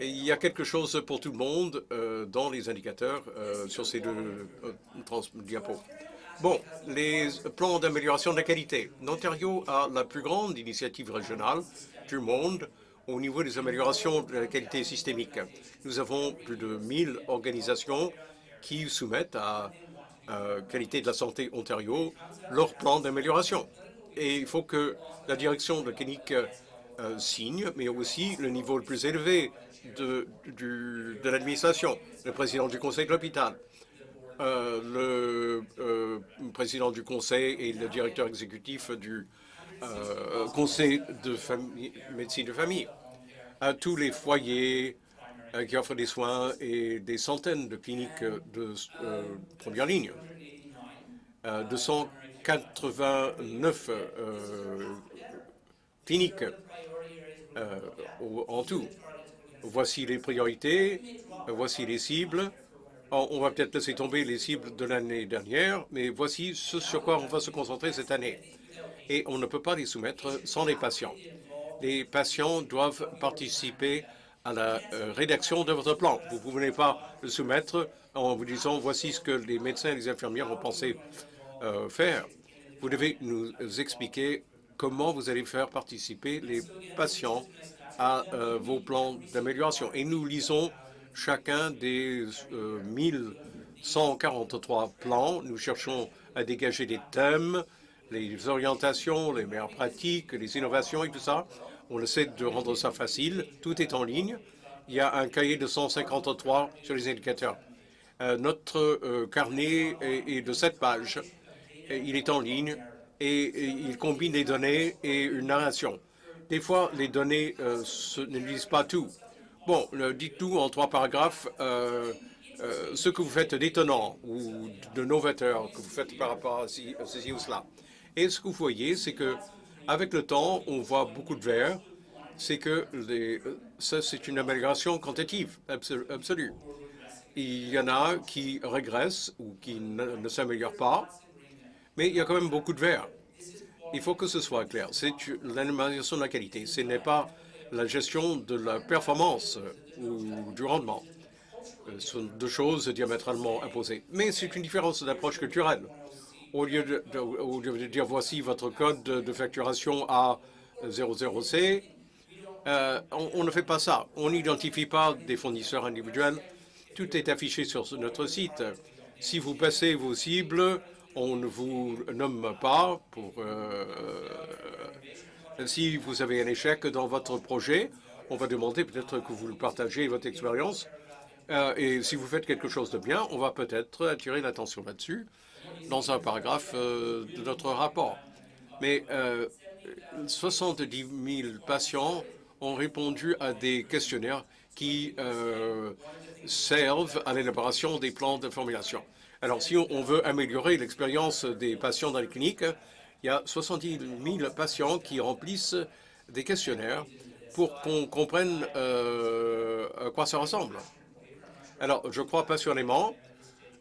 il y a quelque chose pour tout le monde dans les indicateurs sur ces 2 diapos. Bon, les plans d'amélioration de la qualité. L'Ontario a la plus grande initiative régionale du monde au niveau des améliorations de la qualité systémique. Nous avons plus de 1000 organisations qui soumettent à Qualité de la santé Ontario leur plan d'amélioration. Et il faut que la direction de la clinique signe, mais aussi le niveau le plus élevé de l'administration, le président du conseil de l'hôpital, le président du conseil et le directeur exécutif du conseil de médecine de famille, à tous les foyers qui offrent des soins et des centaines de cliniques de première ligne. 289 cliniques en tout. voici les priorités, voici les cibles. On va peut-être laisser tomber les cibles de l'année dernière, mais voici ce sur quoi on va se concentrer cette année. Et on ne peut pas les soumettre sans les patients. Les patients doivent participer à la rédaction de votre plan. Vous ne pouvez pas le soumettre en vous disant voici ce que les médecins et les infirmières ont pensé faire. Vous devez nous expliquer comment vous allez faire participer les patients à vos plans d'amélioration. Et nous lisons chacun des 1143 plans. Nous cherchons à dégager des thèmes, les orientations, les meilleures pratiques, les innovations et tout ça. On essaie de rendre ça facile. Tout est en ligne. Il y a un cahier de 153 sur les indicateurs. Notre carnet est de 7 pages. Il est en ligne et il combine des données et une narration. Des fois, les données ne disent pas tout. Bon, dites-nous en 3 paragraphes ce que vous faites d'étonnant ou de novateur que vous faites par rapport à ceci ou cela. Et ce que vous voyez, c'est que avec le temps, on voit beaucoup de verts. C'est que ça, c'est une amélioration quantitative absolue. Il y en a qui régressent ou qui ne s'améliorent pas, mais il y a quand même beaucoup de verts. Il faut que ce soit clair. C'est l'amélioration de la qualité. Ce n'est pas la gestion de la performance ou du rendement. Ce sont deux choses diamétralement opposées. Mais c'est une différence d'approche culturelle. Au lieu de dire voici votre code de facturation à 00C, on ne fait pas ça. On n'identifie pas des fournisseurs individuels. Tout est affiché sur notre site. Si vous passez vos cibles, on ne vous nomme pas pour... si vous avez un échec dans votre projet, on va demander peut-être que vous partagez votre expérience. Et si vous faites quelque chose de bien, on va peut-être attirer l'attention là-dessus dans un paragraphe de notre rapport. Mais 70 000 patients ont répondu à des questionnaires qui servent à l'élaboration des plans de formulation. Alors, si on veut améliorer l'expérience des patients dans les cliniques, il y a 70 000 patients qui remplissent des questionnaires pour qu'on comprenne à quoi ça ressemble. Alors, je crois passionnément,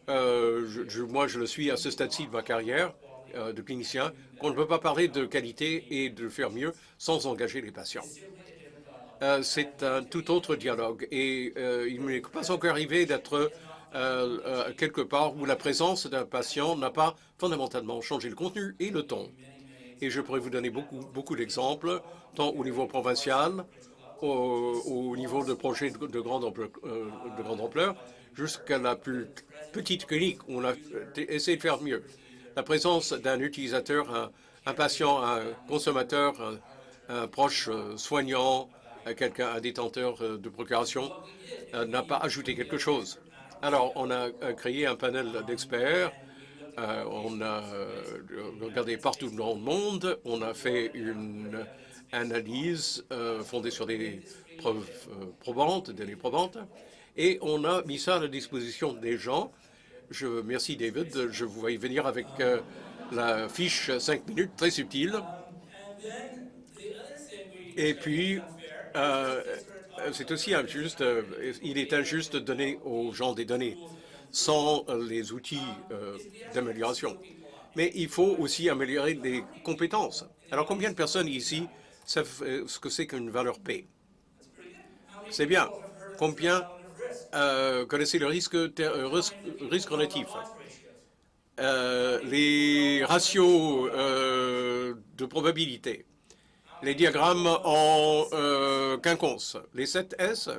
moi je le suis à ce stade-ci de ma carrière de clinicien, qu'on ne peut pas parler de qualité et de faire mieux sans engager les patients. C'est un tout autre dialogue et il ne m'est pas encore arrivé d'être quelque part où la présence d'un patient n'a pas fondamentalement changé le contenu et le ton. Et je pourrais vous donner beaucoup d'exemples, tant au niveau provincial, au niveau de projets de grande ampleur, jusqu'à la plus petite clinique où on a essayé de faire mieux. La présence d'un utilisateur, un patient, un consommateur, un proche soignant, un détenteur de procuration, n'a pas ajouté quelque chose. Alors, on a créé un panel d'experts, on a regardé partout dans le monde, on a fait une analyse fondée sur des preuves probantes, données probantes, et on a mis ça à la disposition des gens. Merci David, je vous voyais venir avec la fiche 5 minutes, très subtile. Et puis, c'est aussi injuste, il est injuste de donner aux gens des données sans les outils d'amélioration. Mais il faut aussi améliorer les compétences. Alors, combien de personnes ici savent ce que c'est qu'une valeur P? C'est bien. Combien connaissez le risque relatif? Les ratios de probabilité, les diagrammes en quinconce, les 7 S.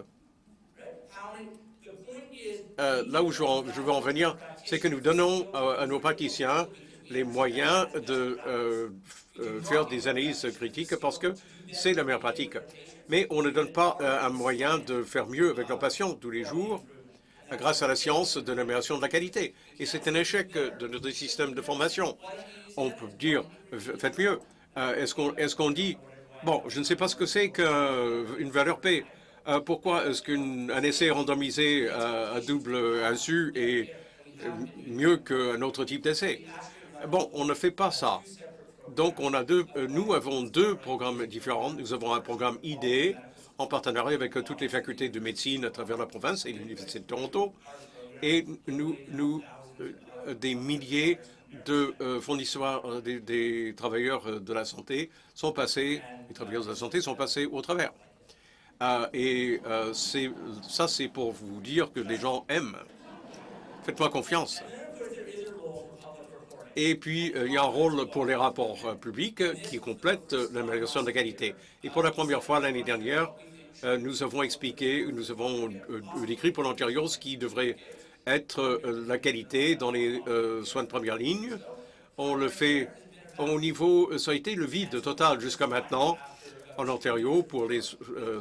Là où je veux en venir, c'est que nous donnons à nos praticiens les moyens de faire des analyses critiques parce que c'est la meilleure pratique. Mais on ne donne pas un moyen de faire mieux avec leurs patients tous les jours grâce à la science de l'amélioration de la qualité. Et c'est un échec de notre système de formation. On peut dire, faites mieux. Est-ce qu'on dit, bon, je ne sais pas ce que c'est qu'une valeur P. Pourquoi est-ce qu'un essai randomisé à double insu est mieux qu'un autre type d'essai? Bon, on ne fait pas ça. Donc, nous avons deux programmes différents. Nous avons un programme ID. en partenariat avec toutes les facultés de médecine à travers la province et l'Université de Toronto. Et des milliers de fournisseurs, des travailleurs de la santé sont passés, les travailleurs de la santé sont passés au travers. Ça, c'est pour vous dire que les gens aiment. Faites-moi confiance. Et puis, il y a un rôle pour les rapports publics qui complètent l'amélioration de la qualité. Et pour la première fois l'année dernière, nous avons expliqué, nous avons décrit pour l'Ontario ce qui devrait être la qualité dans les soins de première ligne. On le fait au niveau, ça a été le vide total jusqu'à maintenant en Ontario pour les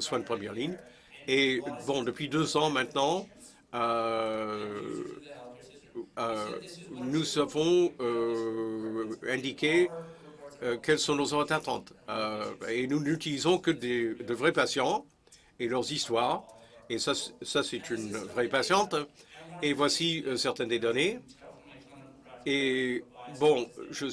soins de première ligne. Et bon, depuis 2 ans maintenant, nous avons indiqué quelles sont nos attentes. Et nous n'utilisons que de vrais patients et leurs histoires. Et ça c'est une vraie patiente. Et voici certaines des données. Et bon, je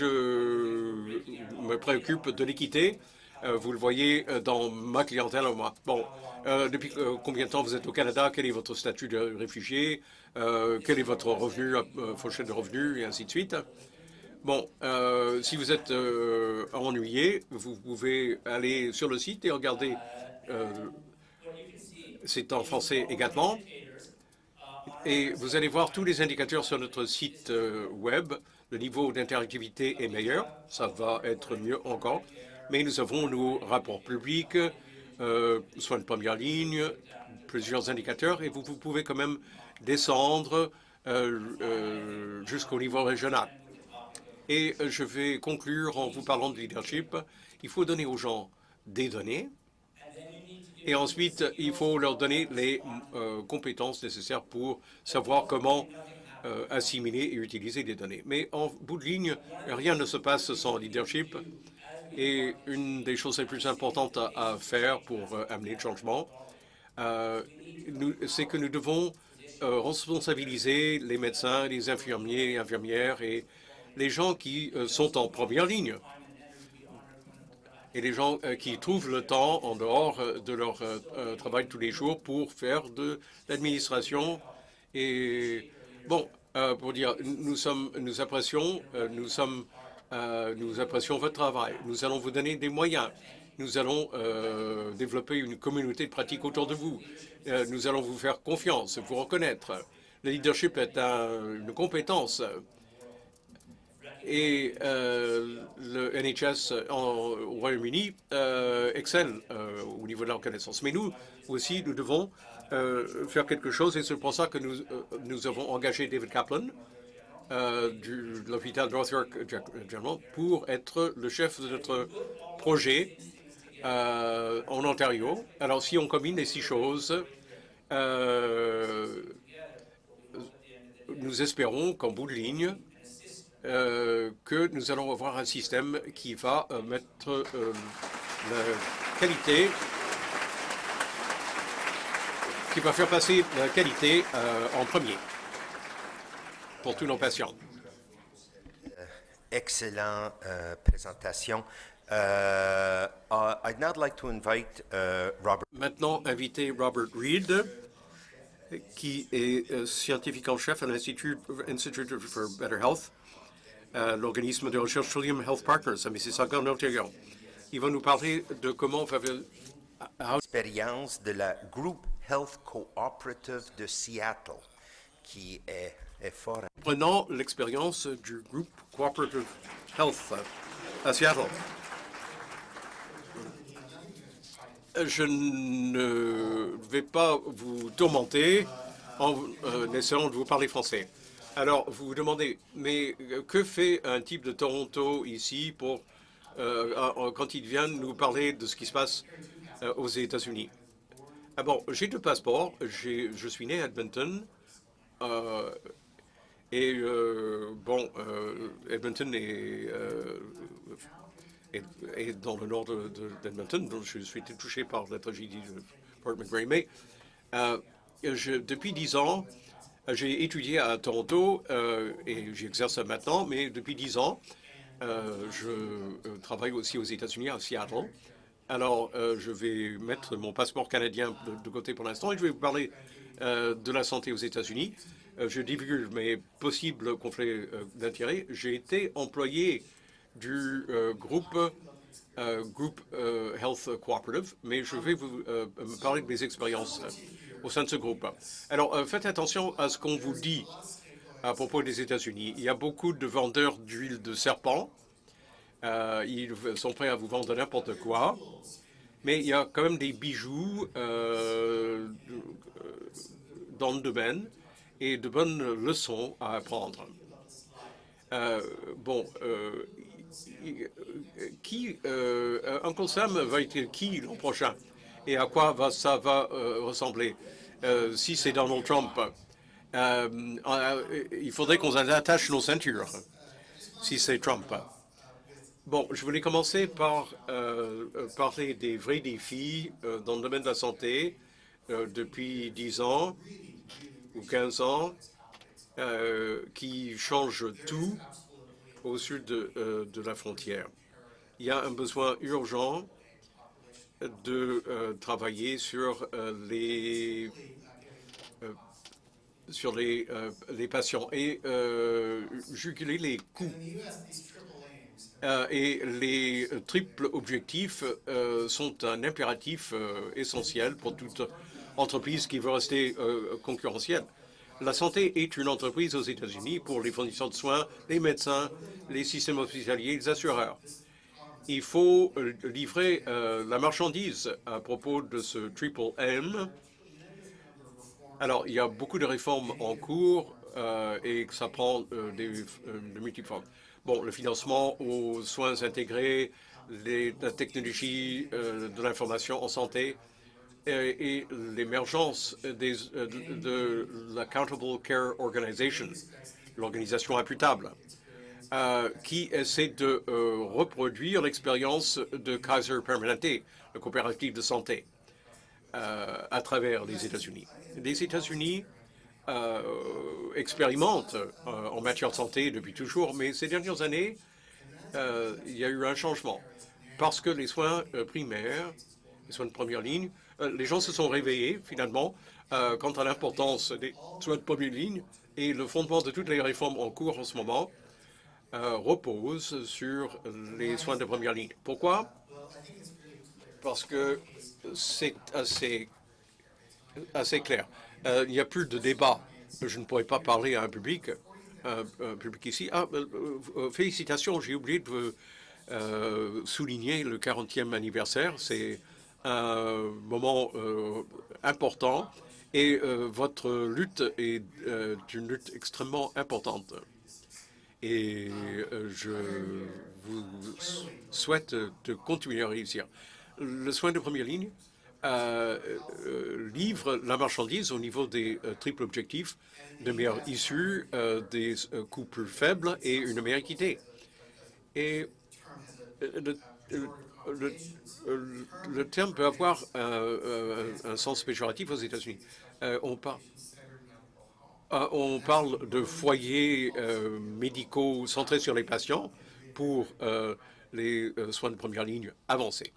me préoccupe de l'équité. Vous le voyez dans ma clientèle à moi. Bon, depuis combien de temps vous êtes au Canada? Quel est votre statut de réfugié? Quel est votre revenu, fourchette de revenus, et ainsi de suite. Bon, si vous êtes ennuyé, vous pouvez aller sur le site et regarder. C'est en français également. Et vous allez voir tous les indicateurs sur notre site web. Le niveau d'interactivité est meilleur. Ça va être mieux encore. Mais nous avons nos rapports publics, soins de première ligne, plusieurs indicateurs. Et vous pouvez quand même descendre jusqu'au niveau régional. Et je vais conclure en vous parlant de leadership. Il faut donner aux gens des données. Et ensuite, il faut leur donner les compétences nécessaires pour savoir comment assimiler et utiliser les données. Mais en bout de ligne, rien ne se passe sans leadership. Et une des choses les plus importantes à faire pour amener le changement, c'est que nous devons responsabiliser les médecins, les infirmiers et infirmières et les gens qui sont en première ligne et les gens qui trouvent le temps en dehors de leur travail tous les jours pour faire de l'administration. Et bon, pour dire, nous apprécions votre travail. Nous allons vous donner des moyens. Nous allons développer une communauté de pratique autour de vous. Nous allons vous faire confiance, vous reconnaître. Le leadership est une compétence. Et le NHS au Royaume-Uni excelle au niveau de la reconnaissance. Mais nous aussi, nous devons faire quelque chose. Et c'est pour ça que nous avons engagé David Kaplan de l'hôpital North York General pour être le chef de notre projet en Ontario. Alors, si on combine les 6 choses, nous espérons qu'en bout de ligne, que nous allons avoir un système qui va mettre la qualité, qui va faire passer la qualité en premier pour tous nos patients. Excellente présentation. I'd now like to invite Robert. Maintenant, inviter Robert Reed, qui est scientifique en chef à l'Institute for Better Health, l'organisme de recherche Trillium Health Partners à Mississauga, en Ontario. Il va nous parler de comment Expérience de la Group Health Cooperative de Seattle, qui est fort. Prenant l'expérience du Group Cooperative Health à Seattle. Je ne vais pas vous tourmenter en essayant de vous parler français. Alors, vous vous demandez, mais que fait un type de Toronto ici pour, quand il vient nous parler de ce qui se passe aux États-Unis? Ah bon, j'ai 2 passeports. Je suis né à Edmonton. Edmonton est dans le nord d'Edmonton, donc je suis touché par la tragédie de Fort McMurray. Mais depuis 10 ans, j'ai étudié à Toronto et j'exerce maintenant, mais depuis 10 ans, je travaille aussi aux États-Unis, à Seattle, Alors, je vais mettre mon passeport canadien de côté pour l'instant et je vais vous parler de la santé aux États-Unis. Je divulgue mes possibles conflits d'intérêts. J'ai été employé du groupe Health Cooperative, mais je vais vous parler de mes expériences au sein de ce groupe. Alors, faites attention à ce qu'on vous dit à propos des États-Unis. Il y a beaucoup de vendeurs d'huile de serpent. Ils sont prêts à vous vendre n'importe quoi. Mais il y a quand même des bijoux dans le domaine et de bonnes leçons à apprendre. Uncle Sam va être qui l'an prochain? Et à quoi ça va ressembler? Si c'est Donald Trump, il faudrait qu'on attache nos ceintures, si c'est Trump. Bon, je voulais commencer par parler des vrais défis dans le domaine de la santé depuis 10 ans ou 15 ans qui changent tout au sud de la frontière. Il y a un besoin urgent de travailler sur les patients et juguler les coûts. Et les triples objectifs sont un impératif essentiel pour toute entreprise qui veut rester concurrentielle. La santé est une entreprise aux États-Unis pour les fournisseurs de soins, les médecins, les systèmes hospitaliers, les assureurs. Il faut livrer la marchandise à propos de ce triple M. Alors, il y a beaucoup de réformes en cours et ça prend de multiples formes. Bon, le financement aux soins intégrés, la technologie de l'information en santé et l'émergence de l'Accountable Care Organization, l'organisation imputable, qui essaie de reproduire l'expérience de Kaiser Permanente, le coopérative de santé, à travers les États-Unis. Les États-Unis expérimentent en matière de santé depuis toujours, mais ces dernières années, il y a eu un changement. Parce que les soins primaires, les soins de première ligne, les gens se sont réveillés, finalement, quant à l'importance des soins de première ligne, et le fondement de toutes les réformes en cours en ce moment repose sur les soins de première ligne. Pourquoi? Parce que c'est assez clair. Il n'y a plus de débat. Je ne pourrais pas parler à un public ici. Félicitations, j'ai oublié de souligner le 40e anniversaire. C'est un moment important et votre lutte est une lutte extrêmement importante. Et je vous souhaite de continuer à réussir. Le soin de première ligne livre la marchandise au niveau des triples objectifs, de meilleures issues, des coûts plus faibles et une meilleure équité. Et le terme peut avoir un sens péjoratif aux États-Unis. On parle de foyers médicaux centrés sur les patients pour les soins de première ligne avancés.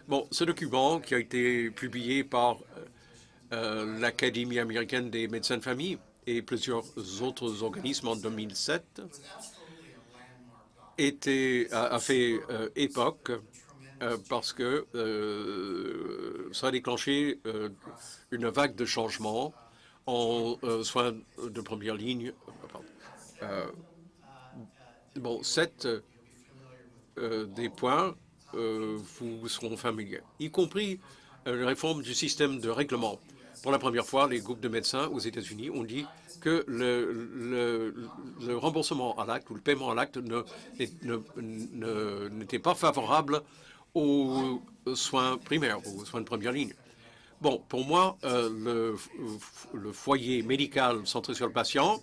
Bon, ce document qui a été publié par l'Académie américaine des médecins de famille et plusieurs autres organismes en 2007 a fait époque parce que ça a déclenché une vague de changements en soins de première ligne. Bon, 7 des points vous seront familiers, y compris la réforme du système de règlement. Pour la première fois, les groupes de médecins aux États-Unis ont dit que le remboursement à l'acte ou le paiement à l'acte n'était pas favorable aux soins primaires, aux soins de première ligne. Bon, pour moi, le foyer médical centré sur le patient,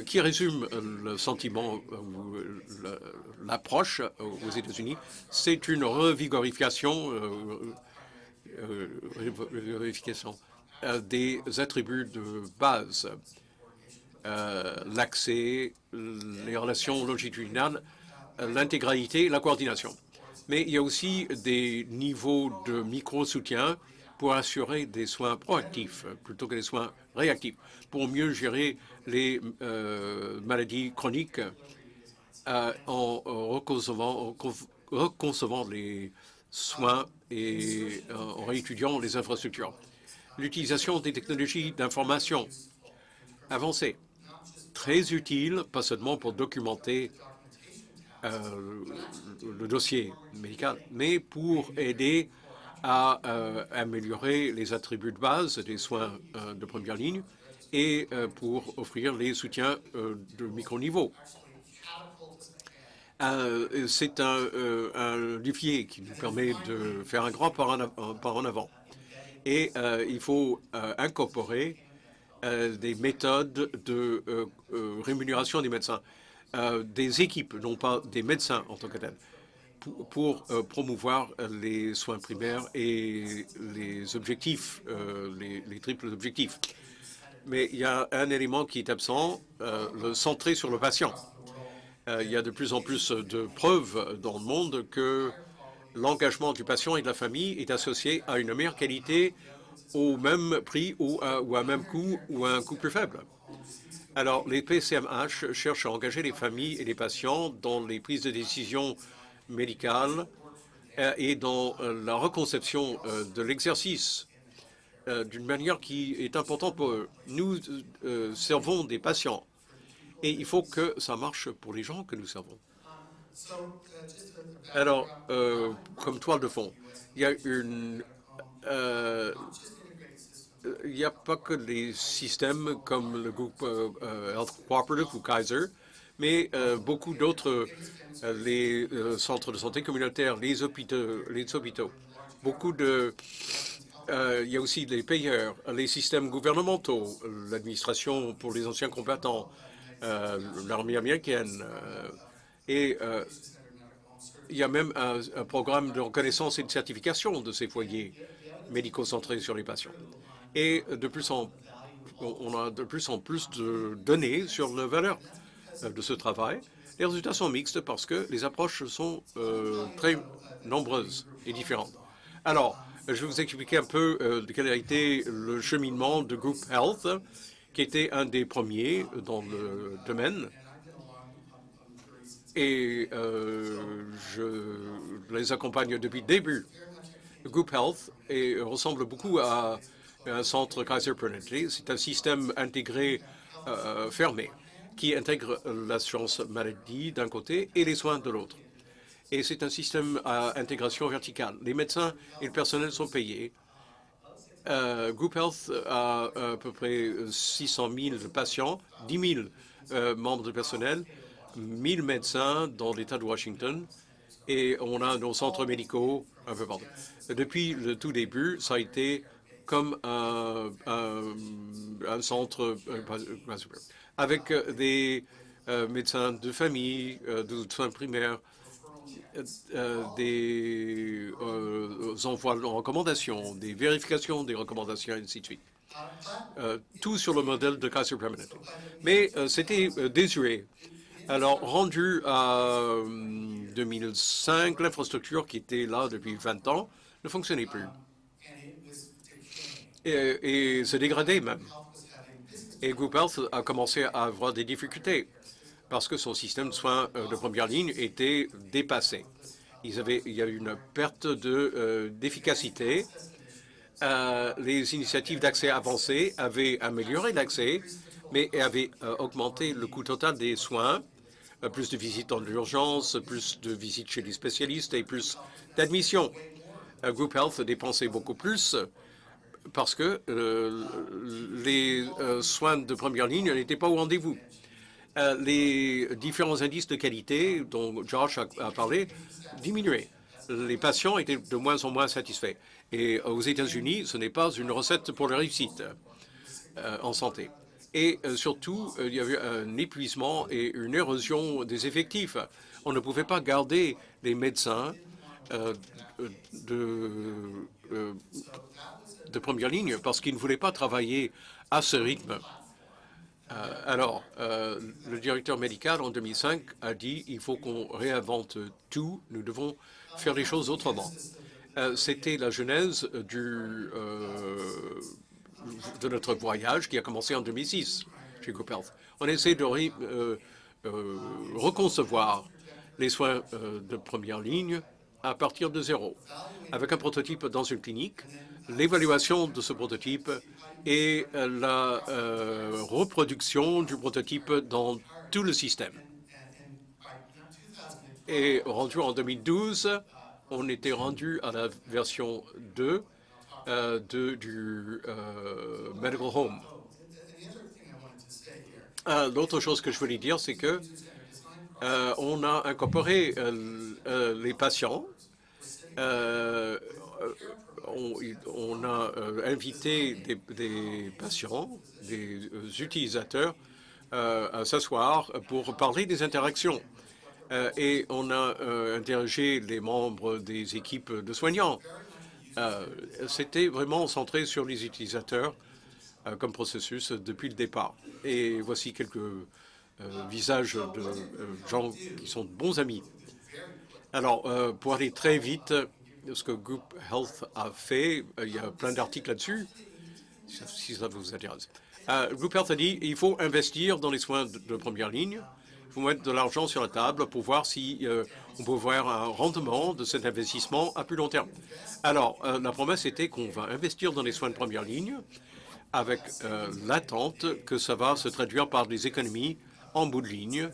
qui résume le sentiment ou l'approche aux États-Unis, c'est une revigorification des attributs de base, l'accès, les relations longitudinales, l'intégralité, la coordination. Mais il y a aussi des niveaux de micro-soutien pour assurer des soins proactifs plutôt que des soins réactifs, pour mieux gérer les maladies chroniques en reconcevant les soins et en réétudiant les infrastructures. L'utilisation des technologies d'information avancées, très utile, pas seulement pour documenter le dossier médical, mais pour aider à améliorer les attributs de base des soins de première ligne et pour offrir les soutiens de micro-niveau. C'est un levier qui nous permet de faire un grand pas en avant. Et il faut incorporer des méthodes de rémunération des médecins, des équipes, non pas des médecins en tant que tels, pour promouvoir les soins primaires et les objectifs, les triples objectifs. Mais il y a un élément qui est absent, le centré sur le patient. Il y a de plus en plus de preuves dans le monde que l'engagement du patient et de la famille est associé à une meilleure qualité au même prix ou à un même coût ou à un coût plus faible. Alors, les PCMH cherchent à engager les familles et les patients dans les prises de décision médicales et dans la reconception de l'exercice d'une manière qui est importante pour eux. Nous servons des patients et il faut que ça marche pour les gens que nous servons. Alors, comme toile de fond, il y a il n'y a pas que les systèmes comme le groupe Health Cooperative ou Kaiser, mais beaucoup d'autres, les centres de santé communautaires, les hôpitaux. Il y a aussi les payeurs, les systèmes gouvernementaux, l'administration pour les anciens combattants, l'armée américaine, et il y a même un programme de reconnaissance et de certification de ces foyers médicaux centrés sur les patients. Et on a de plus en plus de données sur la valeur de ce travail. Les résultats sont mixtes parce que les approches sont très nombreuses et différentes. Alors, je vais vous expliquer un peu quel a été le cheminement de Group Health, qui était un des premiers dans le domaine. Et je les accompagne depuis le début. Group Health ressemble beaucoup à un centre Kaiser Permanente. C'est un système intégré fermé qui intègre l'assurance maladie d'un côté et les soins de l'autre. Et c'est un système à intégration verticale. Les médecins et le personnel sont payés. Group Health a à peu près 600 000 patients, 10 000 membres de personnel, 1 000 médecins dans l'État de Washington, et on a nos centres médicaux un peu partout. Depuis le tout début, ça a été comme un centre avec des médecins de famille, de soins primaires, des envois de recommandations, des vérifications des recommandations, et ainsi de suite. Tout sur le modèle de Kaiser Permanente. Mais c'était désuet. Alors, rendu à 2005, l'infrastructure qui était là depuis 20 ans ne fonctionnait plus. Et se dégradait même. Et Group Health a commencé à avoir des difficultés parce que son système de soins de première ligne était dépassé. Il y a eu une perte d'efficacité. Les initiatives d'accès avancé avaient amélioré l'accès, mais avaient augmenté le coût total des soins. Plus de visites en urgence, plus de visites chez les spécialistes et plus d'admissions. Group Health dépensait beaucoup plus parce que les soins de première ligne n'étaient pas au rendez-vous. Les différents indices de qualité dont Josh a parlé diminuaient. Les patients étaient de moins en moins satisfaits. Et aux États-Unis, ce n'est pas une recette pour la réussite en santé. Et surtout, il y avait un épuisement et une érosion des effectifs. On ne pouvait pas garder les médecins de première ligne parce qu'ils ne voulaient pas travailler à ce rythme. Alors, le directeur médical en 2005 a dit il faut qu'on réinvente tout. Nous devons faire les choses autrement. C'était la genèse de notre voyage qui a commencé en 2006 chez Group Health. On essaie de reconcevoir les soins de première ligne à partir de zéro, avec un prototype dans une clinique, l'évaluation de ce prototype et la reproduction du prototype dans tout le système. Et rendu en 2012, on était rendu à la version 2 du Medical Home. L'autre chose que je voulais dire, c'est que on a incorporé les patients. On a invité des patients, des utilisateurs à s'asseoir pour parler des interactions. Et on a interrogé les membres des équipes de soignants. C'était vraiment centré sur les utilisateurs comme processus depuis le départ. Et voici quelques visages de gens qui sont de bons amis. Alors, pour aller très vite, ce que Group Health a fait, il y a plein d'articles là-dessus, si ça vous intéresse. Group Health a dit qu'il faut investir dans les soins de première ligne. Il faut mettre de l'argent sur la table pour voir si on peut voir un rendement de cet investissement à plus long terme. Alors, la promesse était qu'on va investir dans les soins de première ligne avec l'attente que ça va se traduire par des économies en bout de ligne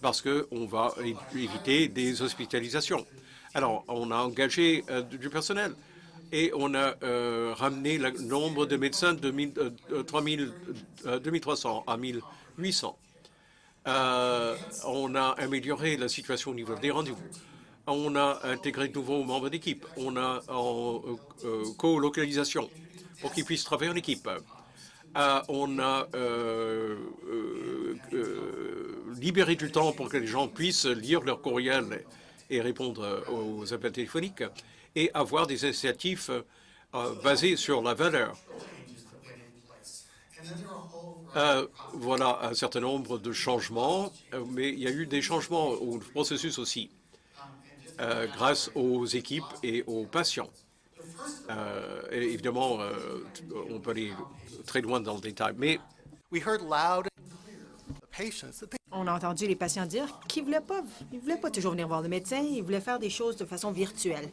parce qu'on va éviter des hospitalisations. Alors, on a engagé du personnel et on a ramené le nombre de médecins de 2300 à 1800. On a amélioré la situation au niveau des rendez-vous. On a intégré de nouveaux membres d'équipe. On a en co-localisation pour qu'ils puissent travailler en équipe. On a libéré du temps pour que les gens puissent lire leur courriel et répondre aux appels téléphoniques et avoir des initiatives basées sur la valeur. Voilà un certain nombre de changements, mais il y a eu des changements au processus aussi, grâce aux équipes et aux patients. Et évidemment, on peut aller très loin dans le détail, mais on a entendu les patients dire qu'ils ne voulaient pas toujours venir voir le médecin, ils voulaient faire des choses de façon virtuelle.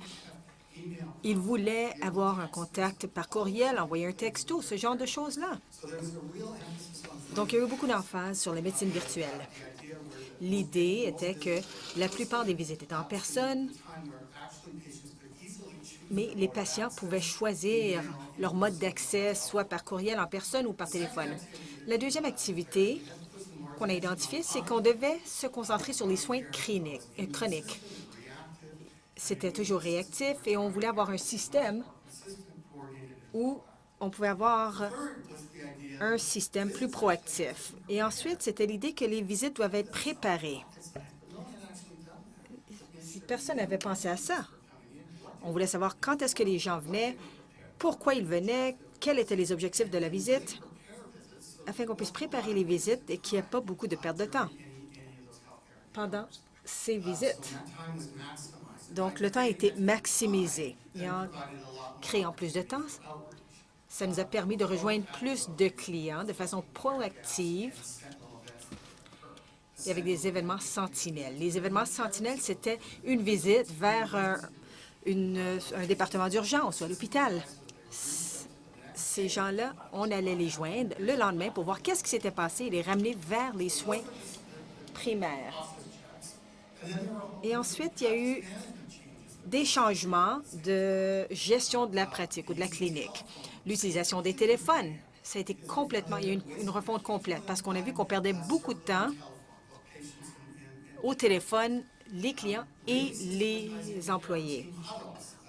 Ils voulaient avoir un contact par courriel, envoyer un texto, ce genre de choses-là. Donc, il y a eu beaucoup d'emphase sur la médecine virtuelle. L'idée était que la plupart des visites étaient en personne, mais les patients pouvaient choisir leur mode d'accès, soit par courriel, en personne ou par téléphone. La deuxième activité qu'on a identifiée, c'est qu'on devait se concentrer sur les soins chroniques. C'était toujours réactif et on voulait avoir un système où on pouvait avoir un système plus proactif. Et ensuite, c'était l'idée que les visites doivent être préparées. Personne n'avait pensé à ça. On voulait savoir quand est-ce que les gens venaient, pourquoi ils venaient, quels étaient les objectifs de la visite, afin qu'on puisse préparer les visites et qu'il n'y ait pas beaucoup de perte de temps pendant ces visites. Donc, le temps a été maximisé. Et en créant plus de temps, ça nous a permis de rejoindre plus de clients de façon proactive et avec des événements sentinelles. Les événements sentinelles, c'était une visite vers un département d'urgence ou à l'hôpital. Ces gens-là, on allait les joindre le lendemain pour voir qu'est-ce qui s'était passé et les ramener vers les soins primaires. Et ensuite, il y a eu des changements de gestion de la pratique ou de la clinique. L'utilisation des téléphones, ça a été complètement, il y a eu une refonte complète parce qu'on a vu qu'on perdait beaucoup de temps au téléphone, les clients et les employés.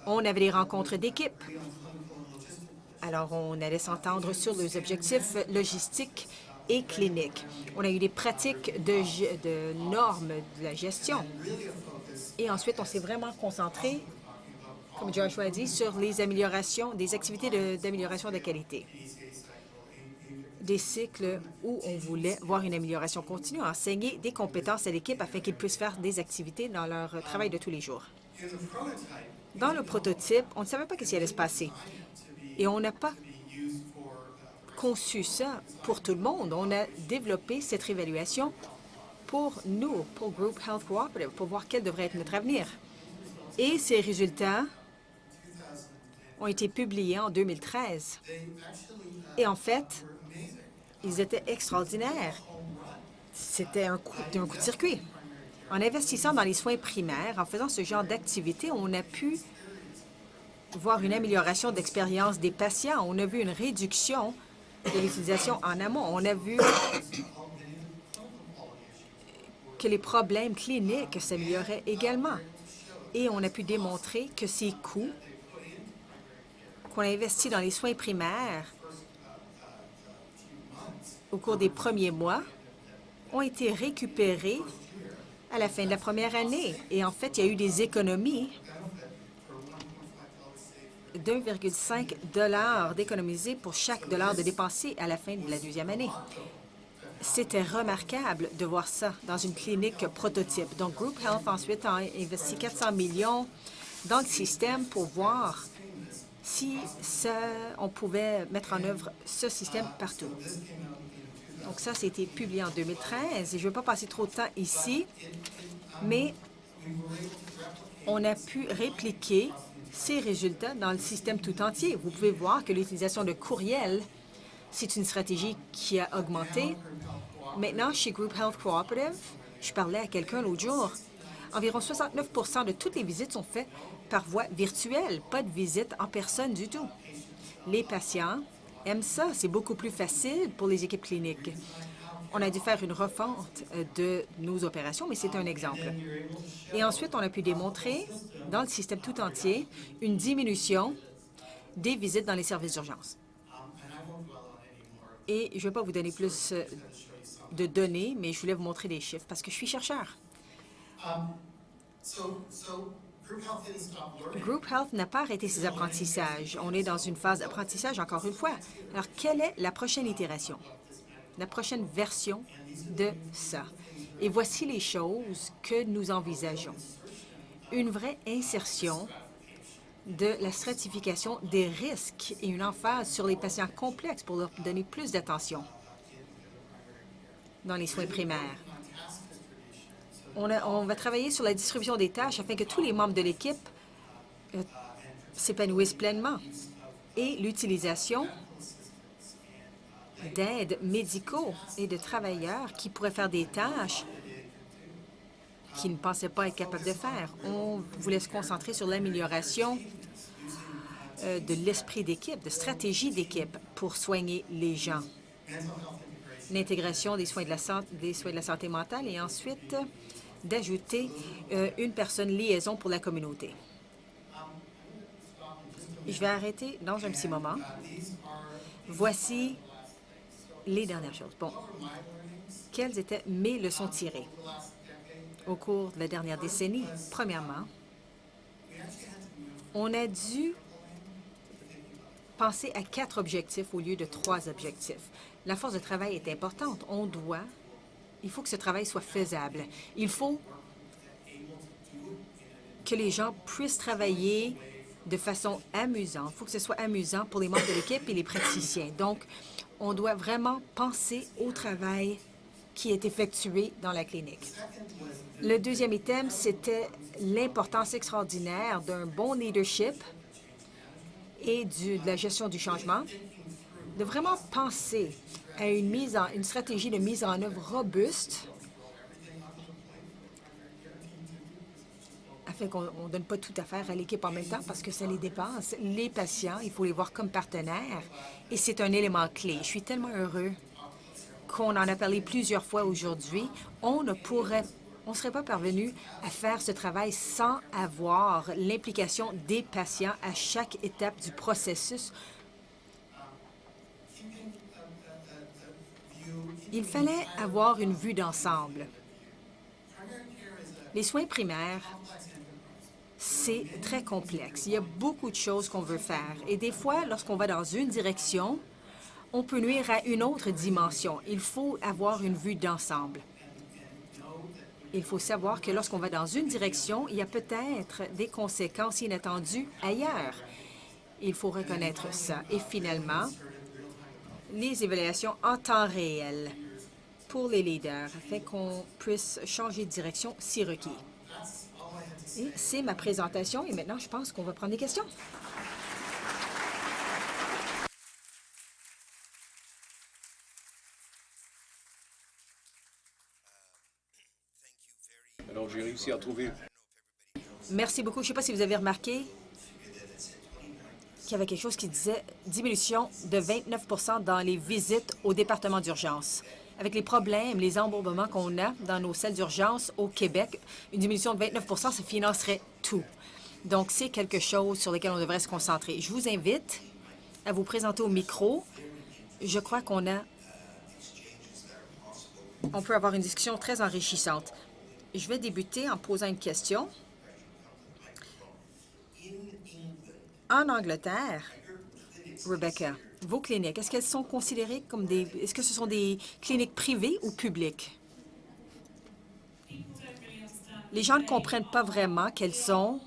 On avait des rencontres d'équipe. Alors, on allait s'entendre sur les objectifs logistiques et cliniques. On a eu des pratiques de normes de la gestion. Et ensuite, on s'est vraiment concentré, comme Joshua a dit, sur les améliorations, des activités d'amélioration de qualité. Des cycles où on voulait voir une amélioration continue, enseigner des compétences à l'équipe afin qu'ils puissent faire des activités dans leur travail de tous les jours. Dans le prototype, on ne savait pas ce qui allait se passer. Et on n'a pas conçu ça pour tout le monde. On a développé cette réévaluation pour nous, pour Group Health Cooperative, pour voir quel devrait être notre avenir. Et ces résultats ont été publiés en 2013. Et en fait, ils étaient extraordinaires. C'était un coup de circuit. En investissant dans les soins primaires, en faisant ce genre d'activité, on a pu voir une amélioration d'expérience des patients. On a vu une réduction de l'utilisation en amont. On a vu que les problèmes cliniques s'amélioraient également. Et on a pu démontrer que ces coûts qu'on a investis dans les soins primaires au cours des premiers mois ont été récupérés à la fin de la première année. Et en fait, il y a eu des économies d'1,5 $ d'économiser pour chaque dollar de dépensé à la fin de la deuxième année. C'était remarquable de voir ça dans une clinique prototype. Donc, Group Health ensuite a investi 400 millions dans le système pour voir si on pouvait mettre en œuvre ce système partout. Donc ça, c'était publié en 2013. Et je ne vais pas passer trop de temps ici, mais on a pu répliquer ces résultats dans le système tout entier. Vous pouvez voir que l'utilisation de courriel, c'est une stratégie qui a augmenté. Maintenant, chez Group Health Cooperative, je parlais à quelqu'un l'autre jour, environ 69 % de toutes les visites sont faites par voie virtuelle, pas de visite en personne du tout. Les patients aiment ça. C'est beaucoup plus facile pour les équipes cliniques. On a dû faire une refonte de nos opérations, mais c'est un exemple. Et ensuite, on a pu démontrer, dans le système tout entier, une diminution des visites dans les services d'urgence. Et je ne vais pas vous donner plus de données, mais je voulais vous montrer des chiffres parce que je suis chercheur. Group Health n'a pas arrêté ses apprentissages. On est dans une phase d'apprentissage encore une fois. Alors, quelle est la prochaine itération? La prochaine version de ça? Et voici les choses que nous envisageons. Une vraie insertion de la stratification des risques et une emphase sur les patients complexes pour leur donner plus d'attention dans les soins primaires. On va travailler sur la distribution des tâches afin que tous les membres de l'équipe s'épanouissent pleinement. Et l'utilisation d'aides médicaux et de travailleurs qui pourraient faire des tâches qu'ils ne pensaient pas être capables de faire. On voulait se concentrer sur l'amélioration de l'esprit d'équipe, de stratégie d'équipe pour soigner les gens. L'intégration des soins de la santé mentale et ensuite d'ajouter une personne liaison pour la communauté. Je vais arrêter dans un petit moment. Voici les dernières choses. Bon, quelles étaient mes leçons tirées au cours de la dernière décennie? Premièrement, on a dû penser à 4 objectifs au lieu de 3 objectifs. La force de travail est importante. Il faut que ce travail soit faisable. Il faut que les gens puissent travailler de façon amusante. Il faut que ce soit amusant pour les membres de l'équipe et les praticiens. Donc, on doit vraiment penser au travail qui est effectué dans la clinique. Le deuxième item, c'était l'importance extraordinaire d'un bon leadership et de la gestion du changement, de vraiment penser à une stratégie de mise en œuvre robuste afin qu'on ne donne pas tout à faire à l'équipe en même temps parce que ça les dépasse. Les patients, il faut les voir comme partenaires et c'est un élément clé. Je suis tellement heureux qu'on en a parlé plusieurs fois aujourd'hui. On ne serait pas parvenu à faire ce travail sans avoir l'implication des patients à chaque étape du processus. Il fallait avoir une vue d'ensemble. Les soins primaires, c'est très complexe. Il y a beaucoup de choses qu'on veut faire. Et des fois, lorsqu'on va dans une direction, on peut nuire à une autre dimension. Il faut avoir une vue d'ensemble. il faut savoir que lorsqu'on va dans une direction, il y a peut-être des conséquences inattendues ailleurs. Il faut reconnaître ça. Et finalement, les évaluations en temps réel pour les leaders, afin qu'on puisse changer de direction si requis. Et c'est ma présentation. Et maintenant, je pense qu'on va prendre des questions. Alors j'ai réussi à trouver. Merci beaucoup. Je ne sais pas si vous avez remarqué qu'il y avait quelque chose qui disait diminution de 29 dans les visites au département d'urgence. Avec les problèmes, les embourbements qu'on a dans nos salles d'urgence au Québec, une diminution de 29 ça financerait tout. Donc, c'est quelque chose sur lequel on devrait se concentrer. Je vous invite à vous présenter au micro. Je crois on peut avoir une discussion très enrichissante. Je vais débuter en posant une question. En Angleterre, Rebecca, vos cliniques, est-ce qu'elles sont considérées comme est-ce que ce sont des cliniques privées ou publiques? Les gens ne comprennent pas vraiment quelles sont.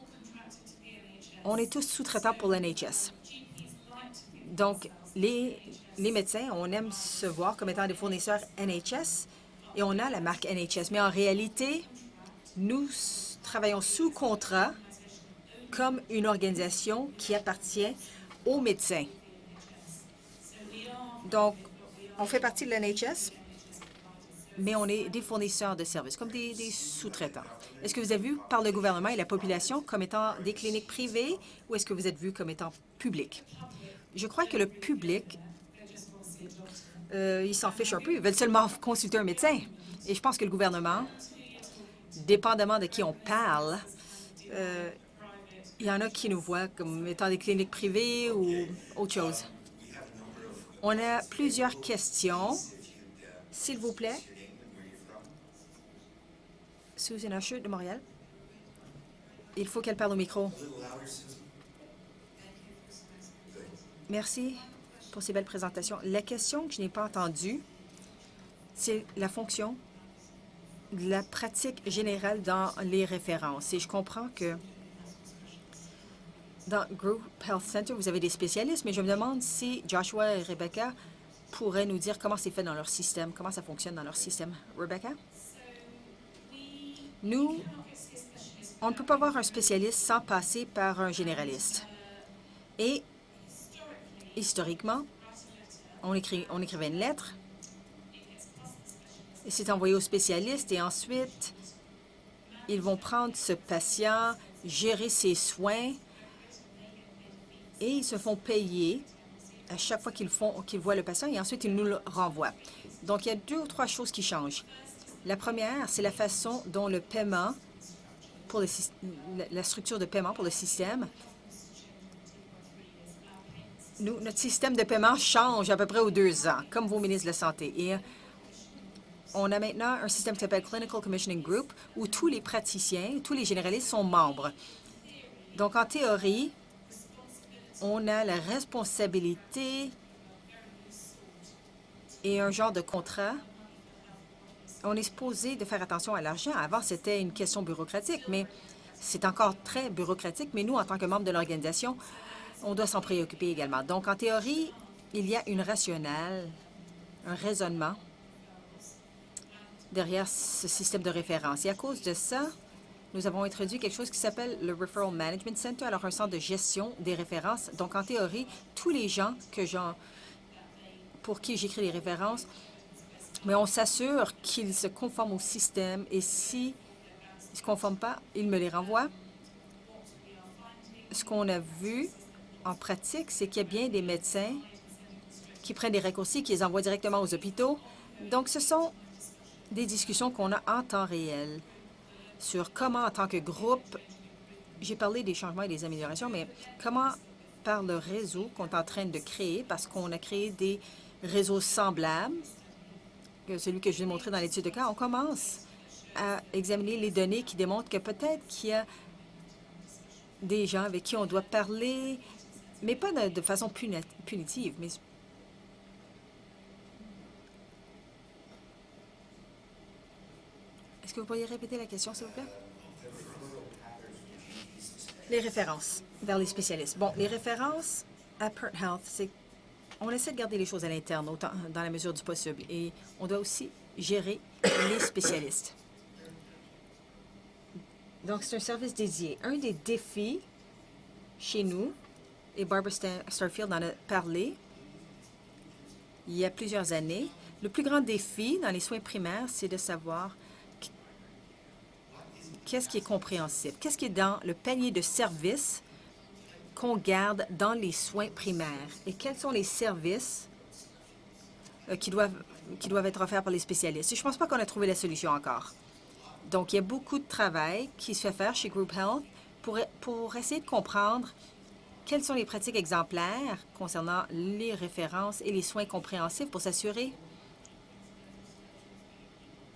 On est tous sous-traitants pour l'NHS. Donc, les médecins, on aime se voir comme étant des fournisseurs NHS et on a la marque NHS. Mais en réalité, nous travaillons sous contrat comme une organisation qui appartient aux médecins. Donc, on fait partie de l'NHS, mais on est des fournisseurs de services, comme des sous-traitants. Est-ce que vous êtes vus par le gouvernement et la population comme étant des cliniques privées ou est-ce que vous êtes vus comme étant publics? Je crois que le public, ils s'en fichent un peu. Ils veulent seulement consulter un médecin. Et je pense que le gouvernement, dépendamment de qui on parle, il y en a qui nous voient comme étant des cliniques privées ou autre chose. On a plusieurs questions. S'il vous plaît. Susan Usher de Montréal. Il faut qu'elle parle au micro. Merci pour ces belles présentations. La question que je n'ai pas entendue, c'est la fonction de la pratique générale dans les références. Et je comprends que dans Group Health Center, vous avez des spécialistes, mais je me demande si Joshua et Rebecca pourraient nous dire comment c'est fait dans leur système, comment ça fonctionne dans leur système. Rebecca? Nous, on ne peut pas avoir un spécialiste sans passer par un généraliste. Et historiquement, on écrivait une lettre, et c'est envoyé au spécialiste, et ensuite, ils vont prendre ce patient, gérer ses soins, et ils se font payer à chaque fois qu'ils voient le patient, et ensuite, ils nous le renvoient. Donc, il y a 2 ou 3 choses qui changent. La première, c'est la façon dont le paiement, pour la structure de paiement pour le système. Notre système de paiement change à peu près aux 2 ans, comme vos ministres de la Santé. Et on a maintenant un système qui s'appelle Clinical Commissioning Group, où tous les praticiens, tous les généralistes sont membres. Donc, en théorie, on a la responsabilité et un genre de contrat. On est supposé de faire attention à l'argent. Avant, c'était une question bureaucratique, mais c'est encore très bureaucratique. Mais nous, en tant que membres de l'organisation, on doit s'en préoccuper également. Donc, en théorie, il y a une rationale, un raisonnement derrière ce système de référence. Et à cause de ça, nous avons introduit quelque chose qui s'appelle le Referral Management Center, alors un centre de gestion des références. Donc, en théorie, tous les gens pour qui j'écris les références, mais on s'assure qu'ils se conforment au système et s'ils ne se conforment pas, ils me les renvoient. Ce qu'on a vu en pratique, c'est qu'il y a bien des médecins qui prennent des raccourcis, qui les envoient directement aux hôpitaux. Donc, ce sont des discussions qu'on a en temps réel sur comment, en tant que groupe, j'ai parlé des changements et des améliorations, mais comment, par le réseau qu'on est en train de créer, parce qu'on a créé des réseaux semblables, celui que je vous ai montré dans l'étude de cas, on commence à examiner les données qui démontrent que peut-être qu'il y a des gens avec qui on doit parler, mais pas de façon punitive, mais Est-ce que vous pourriez répéter la question, s'il vous plaît? Les références vers les spécialistes. Bon, les références à Perth Health, c'est on essaie de garder les choses à l'interne autant dans la mesure du possible et on doit aussi gérer les spécialistes. Donc, c'est un service dédié. Un des défis chez nous, et Barbara Starfield en a parlé il y a plusieurs années, le plus grand défi dans les soins primaires, c'est de savoir qu'est-ce qui est compréhensif, qu'est-ce qui est dans le panier de services qu'on garde dans les soins primaires et quels sont les services qui doivent être offerts par les spécialistes. Et je ne pense pas qu'on a trouvé la solution encore. Donc, il y a beaucoup de travail qui se fait faire chez Group Health pour essayer de comprendre quelles sont les pratiques exemplaires concernant les références et les soins compréhensifs pour s'assurer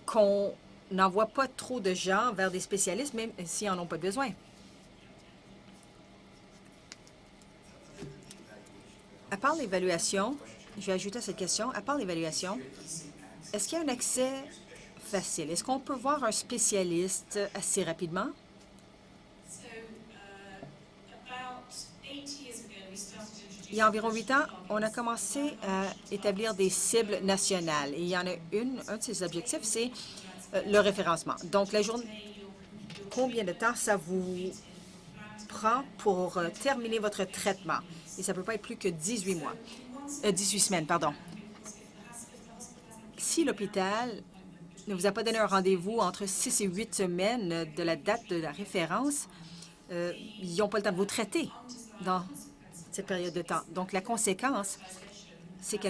qu'on n'envoie pas trop de gens vers des spécialistes, même s'ils n'en ont pas besoin. À part l'évaluation, je vais ajouter à cette question, à part l'évaluation, est-ce qu'il y a un accès facile? Est-ce qu'on peut voir un spécialiste assez rapidement? Il y a environ 8 ans, on a commencé à établir des cibles nationales. Et il y en a un de ces objectifs, c'est le référencement. Donc, la journée, combien de temps ça vous prend pour terminer votre traitement? Et ça ne peut pas être plus que 18 semaines, pardon. Si l'hôpital ne vous a pas donné un rendez-vous entre 6 et 8 semaines de la date de la référence, ils n'ont pas le temps de vous traiter dans cette période de temps. Donc, la conséquence, c'est que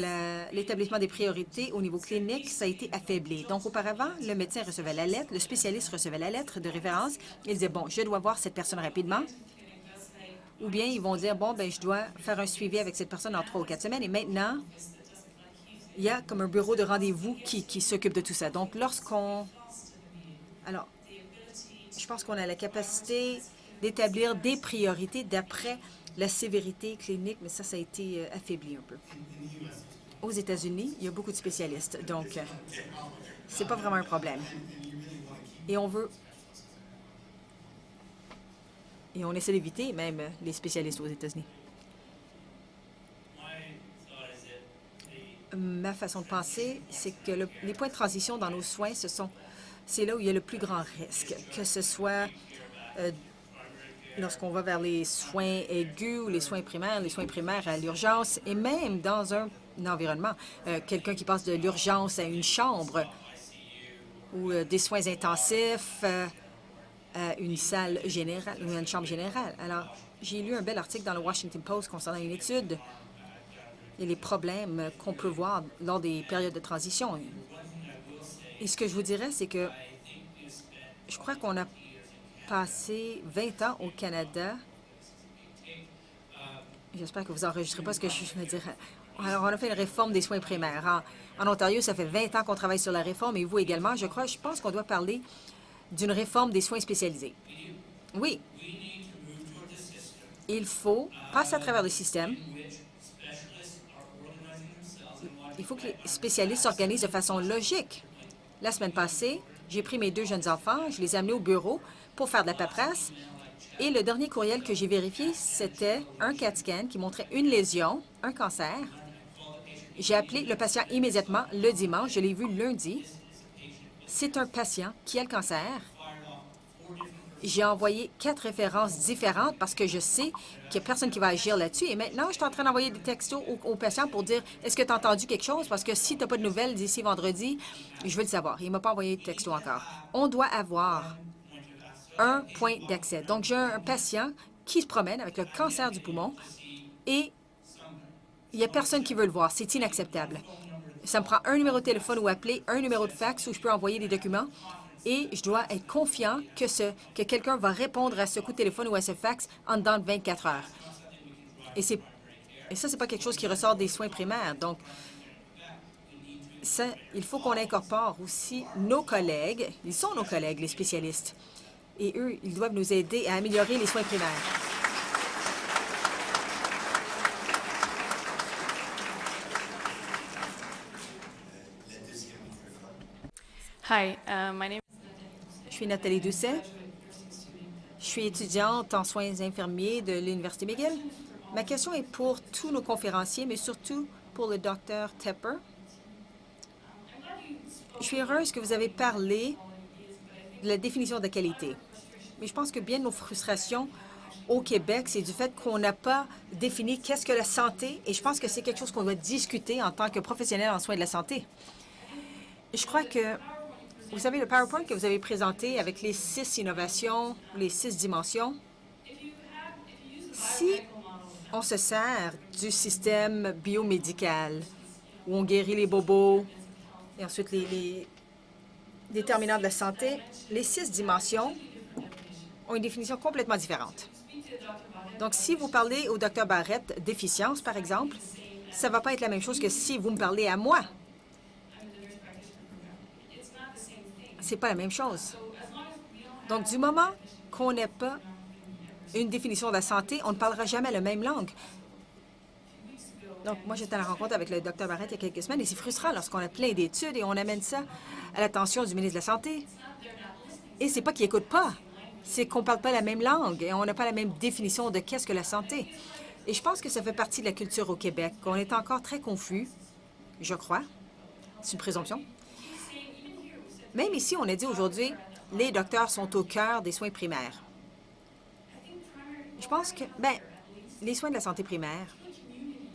l'établissement des priorités au niveau clinique, ça a été affaibli. Donc, auparavant, le médecin recevait la lettre, le spécialiste recevait la lettre de référence. Il disait, bon, je dois voir cette personne rapidement. Ou bien, ils vont dire, bon, ben je dois faire un suivi avec cette personne en 3 ou 4 semaines. Et maintenant, il y a comme un bureau de rendez-vous qui s'occupe de tout ça. Donc, Alors, je pense qu'on a la capacité d'établir des priorités d'après la sévérité clinique, mais ça a été affaibli un peu. Aux États-Unis, il y a beaucoup de spécialistes, donc c'est pas vraiment un problème. Et on essaie d'éviter même les spécialistes aux États-Unis. Ma façon de penser, c'est que les points de transition dans nos soins, c'est là où il y a le plus grand risque, que ce soit lorsqu'on va vers les soins aigus ou les soins primaires à l'urgence, et même dans un environnement, quelqu'un qui passe de l'urgence à une chambre ou des soins intensifs à une salle générale ou à une chambre générale. Alors, j'ai lu un bel article dans le Washington Post concernant une étude et les problèmes qu'on peut voir lors des périodes de transition. Et ce que je vous dirais, c'est que je crois qu'on a passé 20 ans au Canada. J'espère que vous n'enregistrez pas ce que je me dirais. Alors, on a fait une réforme des soins primaires. En Ontario, ça fait 20 ans qu'on travaille sur la réforme, et vous également. Je pense qu'on doit parler d'une réforme des soins spécialisés. Oui. Il faut passer à travers le système. Il faut que les spécialistes s'organisent de façon logique. La semaine passée, j'ai pris mes 2 jeunes enfants, je les ai amenés au bureau pour faire de la paperasse. Et le dernier courriel que j'ai vérifié, c'était un CAT scan qui montrait une lésion, un cancer. J'ai appelé le patient immédiatement le dimanche. Je l'ai vu lundi. C'est un patient qui a le cancer. J'ai envoyé 4 références différentes parce que je sais qu'il n'y a personne qui va agir là-dessus. Et maintenant, je suis en train d'envoyer des textos aux patients pour dire « Est-ce que tu as entendu quelque chose? Parce que si tu n'as pas de nouvelles d'ici vendredi, je veux le savoir. » Il ne m'a pas envoyé de texto encore. On doit avoir un point d'accès. Donc, j'ai un patient qui se promène avec le cancer du poumon et il n'y a personne qui veut le voir. C'est inacceptable. Ça me prend un numéro de téléphone ou appeler, un numéro de fax où je peux envoyer des documents et je dois être confiant que quelqu'un va répondre à ce coup de téléphone ou à ce fax en dedans de 24 heures. Et ça, c'est pas quelque chose qui ressort des soins primaires. Donc, ça, il faut qu'on incorpore aussi nos collègues. Ils sont nos collègues, les spécialistes. Et eux, ils doivent nous aider à améliorer les soins primaires. Hi, my name. Je suis Nathalie Doucet. Je suis étudiante en soins infirmiers de l'Université McGill. Ma question est pour tous nos conférenciers, mais surtout pour le Dr Tepper. Je suis heureuse que vous avez parlé de la définition de qualité. Mais je pense que bien de nos frustrations au Québec, c'est du fait qu'on n'a pas défini qu'est-ce que la santé, et je pense que c'est quelque chose qu'on doit discuter en tant que professionnel en soins de la santé. Je crois que, vous savez, le PowerPoint que vous avez présenté avec les 6 innovations, les 6 dimensions, si on se sert du système biomédical, où on guérit les bobos, et ensuite les déterminants de la santé, les 6 dimensions ont une définition complètement différente. Donc, si vous parlez au Dr Barrett d'efficience, par exemple, ça ne va pas être la même chose que si vous me parlez à moi. C'est pas la même chose. Donc, du moment qu'on n'ait pas une définition de la santé, on ne parlera jamais la même langue. Donc, moi, j'étais à la rencontre avec le Dr Barrett il y a quelques semaines et c'est frustrant lorsqu'on a plein d'études et on amène ça à l'attention du ministre de la Santé. Et c'est pas qu'il n'écoute pas, c'est qu'on ne parle pas la même langue et on n'a pas la même définition de qu'est-ce que la santé. Et je pense que ça fait partie de la culture au Québec, qu'on est encore très confus, je crois. C'est une présomption. Même ici, on a dit aujourd'hui, les docteurs sont au cœur des soins primaires. Je pense que, les soins de la santé primaire,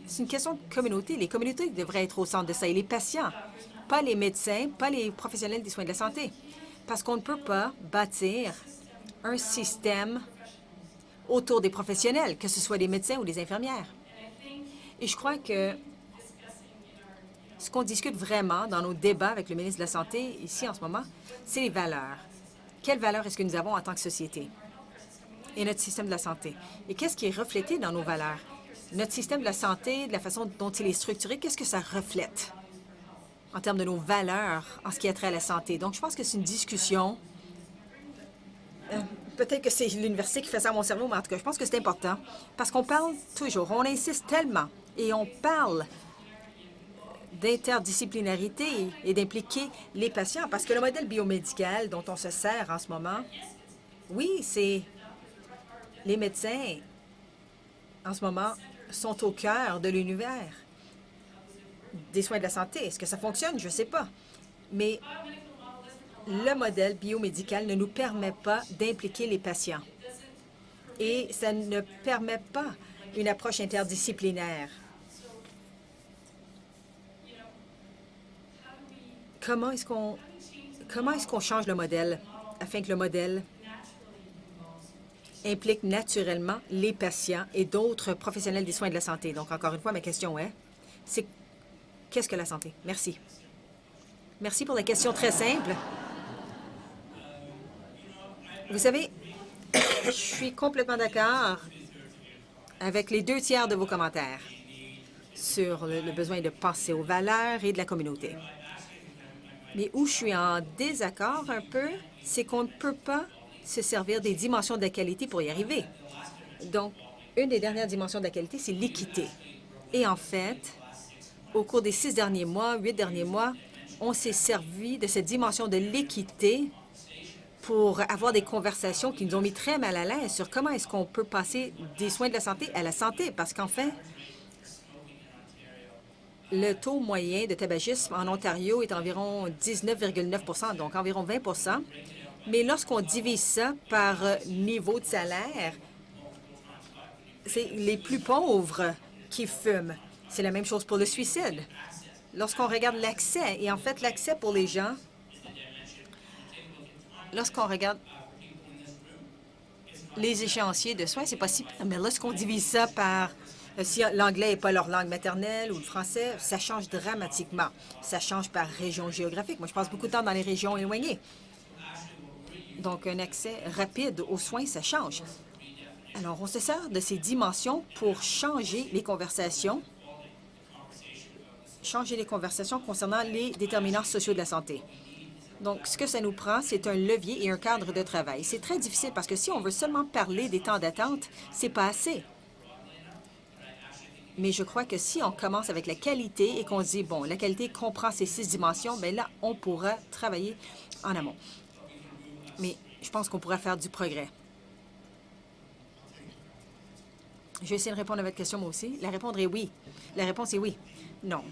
c'est une question de communauté. Les communautés devraient être au centre de ça, et les patients, pas les médecins, pas les professionnels des soins de la santé. Parce qu'on ne peut pas bâtir un système autour des professionnels, que ce soit des médecins ou des infirmières. Et je crois que ce qu'on discute vraiment dans nos débats avec le ministre de la Santé, ici en ce moment, c'est les valeurs. Quelles valeurs est-ce que nous avons en tant que société et notre système de la santé? Et qu'est-ce qui est reflété dans nos valeurs? Notre système de la santé, de la façon dont il est structuré, qu'est-ce que ça reflète en termes de nos valeurs en ce qui a trait à la santé? Donc, je pense que c'est une discussion. Peut-être que c'est l'université qui fait ça à mon cerveau, mais en tout cas, je pense que c'est important parce qu'on parle toujours, on insiste tellement et on parle d'interdisciplinarité et d'impliquer les patients parce que le modèle biomédical dont on se sert en ce moment, oui, c'est les médecins en ce moment sont au cœur de l'univers des soins de la santé. Est-ce que ça fonctionne? Je ne sais pas. Mais le modèle biomédical ne nous permet pas d'impliquer les patients. Et ça ne permet pas une approche interdisciplinaire. Comment est-ce qu'on change le modèle afin que le modèle implique naturellement les patients et d'autres professionnels des soins de la santé? Donc, encore une fois, ma question c'est qu'est-ce que la santé? Merci. Merci pour la question très simple. Vous savez, je suis complètement d'accord avec les 2 tiers de vos commentaires sur le besoin de penser aux valeurs et de la communauté. Mais où je suis en désaccord un peu, c'est qu'on ne peut pas se servir des dimensions de la qualité pour y arriver. Donc, une des dernières dimensions de la qualité, c'est l'équité. Et en fait, au cours des 6 derniers mois, 8 derniers mois, on s'est servi de cette dimension de l'équité pour avoir des conversations qui nous ont mis très mal à l'aise sur comment est-ce qu'on peut passer des soins de la santé à la santé. Parce qu'en fait, le taux moyen de tabagisme en Ontario est environ 19,9 %, donc environ 20 %. Mais lorsqu'on divise ça par niveau de salaire, c'est les plus pauvres qui fument. C'est la même chose pour le suicide. Lorsqu'on regarde l'accès, et en fait, l'accès pour les gens, lorsqu'on regarde les échéanciers de soins, c'est pas si pire. Mais lorsqu'on divise ça par si l'anglais n'est pas leur langue maternelle ou le français, ça change dramatiquement. Ça change par région géographique. Moi, je passe beaucoup de temps dans les régions éloignées. Donc, un accès rapide aux soins, ça change. Alors, on se sert de ces dimensions pour changer les conversations concernant les déterminants sociaux de la santé. Donc, ce que ça nous prend, c'est un levier et un cadre de travail. C'est très difficile parce que si on veut seulement parler des temps d'attente, c'est pas assez. Mais je crois que si on commence avec la qualité et qu'on dit, bon, la qualité comprend ces 6 dimensions, bien là, on pourra travailler en amont. mais je pense qu'on pourra faire du progrès. Je vais essayer de répondre à votre question, moi aussi. La réponse est oui. La réponse est oui. Non.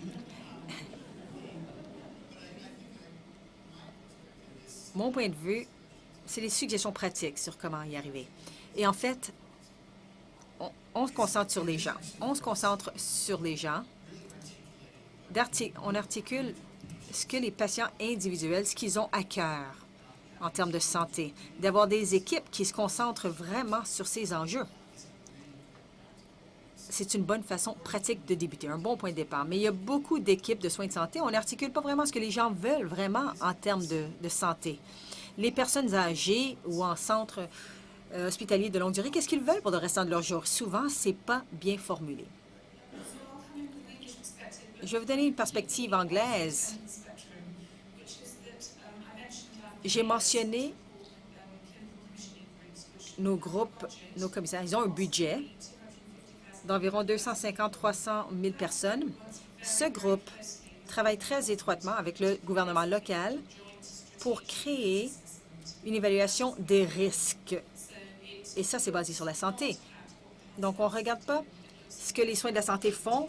Mon point de vue, c'est des suggestions pratiques sur comment y arriver. Et en fait, on se concentre sur les gens. On se concentre sur les gens. On articule ce que les patients individuels, ce qu'ils ont à cœur en termes de santé, d'avoir des équipes qui se concentrent vraiment sur ces enjeux. C'est une bonne façon pratique de débuter, un bon point de départ. Mais il y a beaucoup d'équipes de soins de santé. On n'articule pas vraiment ce que les gens veulent vraiment en termes de santé. Les personnes âgées ou en centre hospitalier de longue durée, qu'est-ce qu'ils veulent pour le restant de leur jour? Souvent, ce n'est pas bien formulé. Je vais vous donner une perspective anglaise. J'ai mentionné nos groupes, nos commissaires. Ils ont un budget d'environ 250-300 000 personnes. Ce groupe travaille très étroitement avec le gouvernement local pour créer une évaluation des risques. Et ça, c'est basé sur la santé. Donc, on ne regarde pas ce que les soins de la santé font,